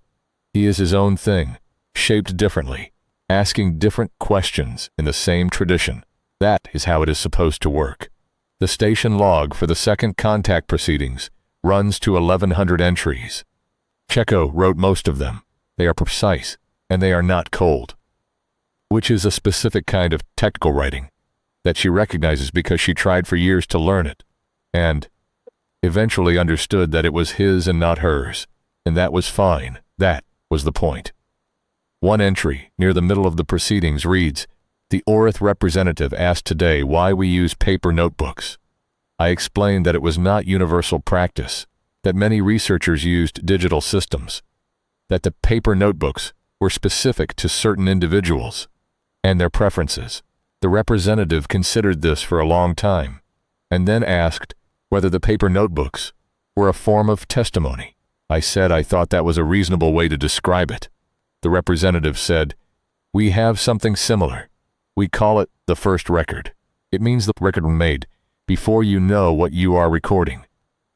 He is his own thing, shaped differently, asking different questions in the same tradition. That is how it is supposed to work. The station log for the second contact proceedings runs to 1,100 entries. Checo wrote most of them. They are precise, and they are not cold, which is a specific kind of technical writing that she recognizes because she tried for years to learn it, and eventually understood that it was his and not hers, and that was fine. That was the point. One entry near the middle of the proceedings reads, "The Orcs representative asked today why we use paper notebooks. I explained that it was not universal practice, that many researchers used digital systems, that the paper notebooks were specific to certain individuals and their preferences. The representative considered this for a long time, and then asked whether the paper notebooks were a form of testimony. I said I thought that was a reasonable way to describe it. The representative said, we have something similar. We call it the first record. It means the record was made before you know what you are recording.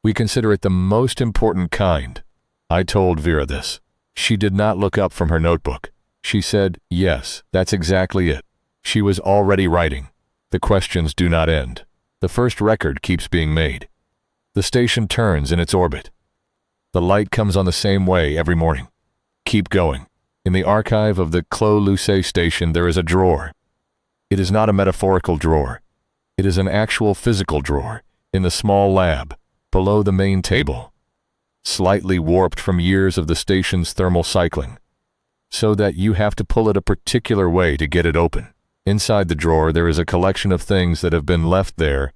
We consider it the most important kind. I told Vera this. She did not look up from her notebook. She said, yes, that's exactly it. She was already writing. The questions do not end. The first record keeps being made. The station turns in its orbit. The light comes on the same way every morning. Keep going. In the archive of the Clos-Lucé station there is a drawer. It is not a metaphorical drawer. It is an actual physical drawer in the small lab below the main table, slightly warped from years of the station's thermal cycling, so that you have to pull it a particular way to get it open. Inside the drawer there is a collection of things that have been left there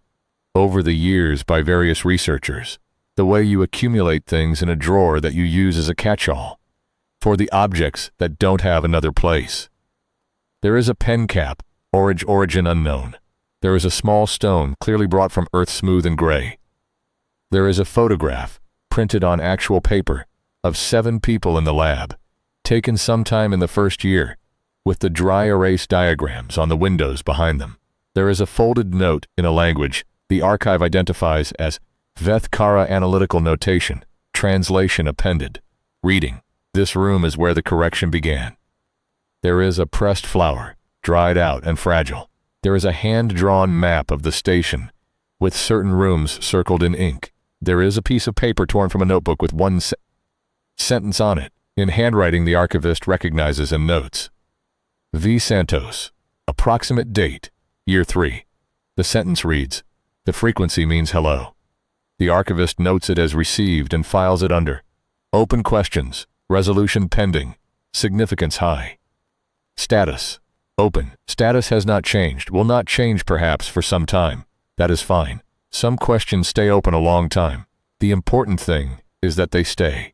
over the years by various researchers, the way you accumulate things in a drawer that you use as a catch-all for the objects that don't have another place. There is a pen cap, origin unknown. There is a small stone clearly brought from Earth, smooth and gray. There is a photograph, printed on actual paper, of 7 people in the lab, taken sometime in the first year, with the dry erase diagrams on the windows behind them. There is a folded note in a language the archive identifies as Vethkara Analytical Notation, translation appended, reading, this room is where the correction began. There is a pressed flower, dried out and fragile. There is a hand-drawn map of the station, with certain rooms circled in ink. There is a piece of paper torn from a notebook with one sentence on it. In handwriting the archivist recognizes and notes, V. Santos, approximate date, year 3. The sentence reads, the frequency means hello. The archivist notes it as received and files it under open questions, resolution pending, significance high. Status, open. Status has not changed, will not change perhaps for some time. That is fine. Some questions stay open a long time. The important thing is that they stay.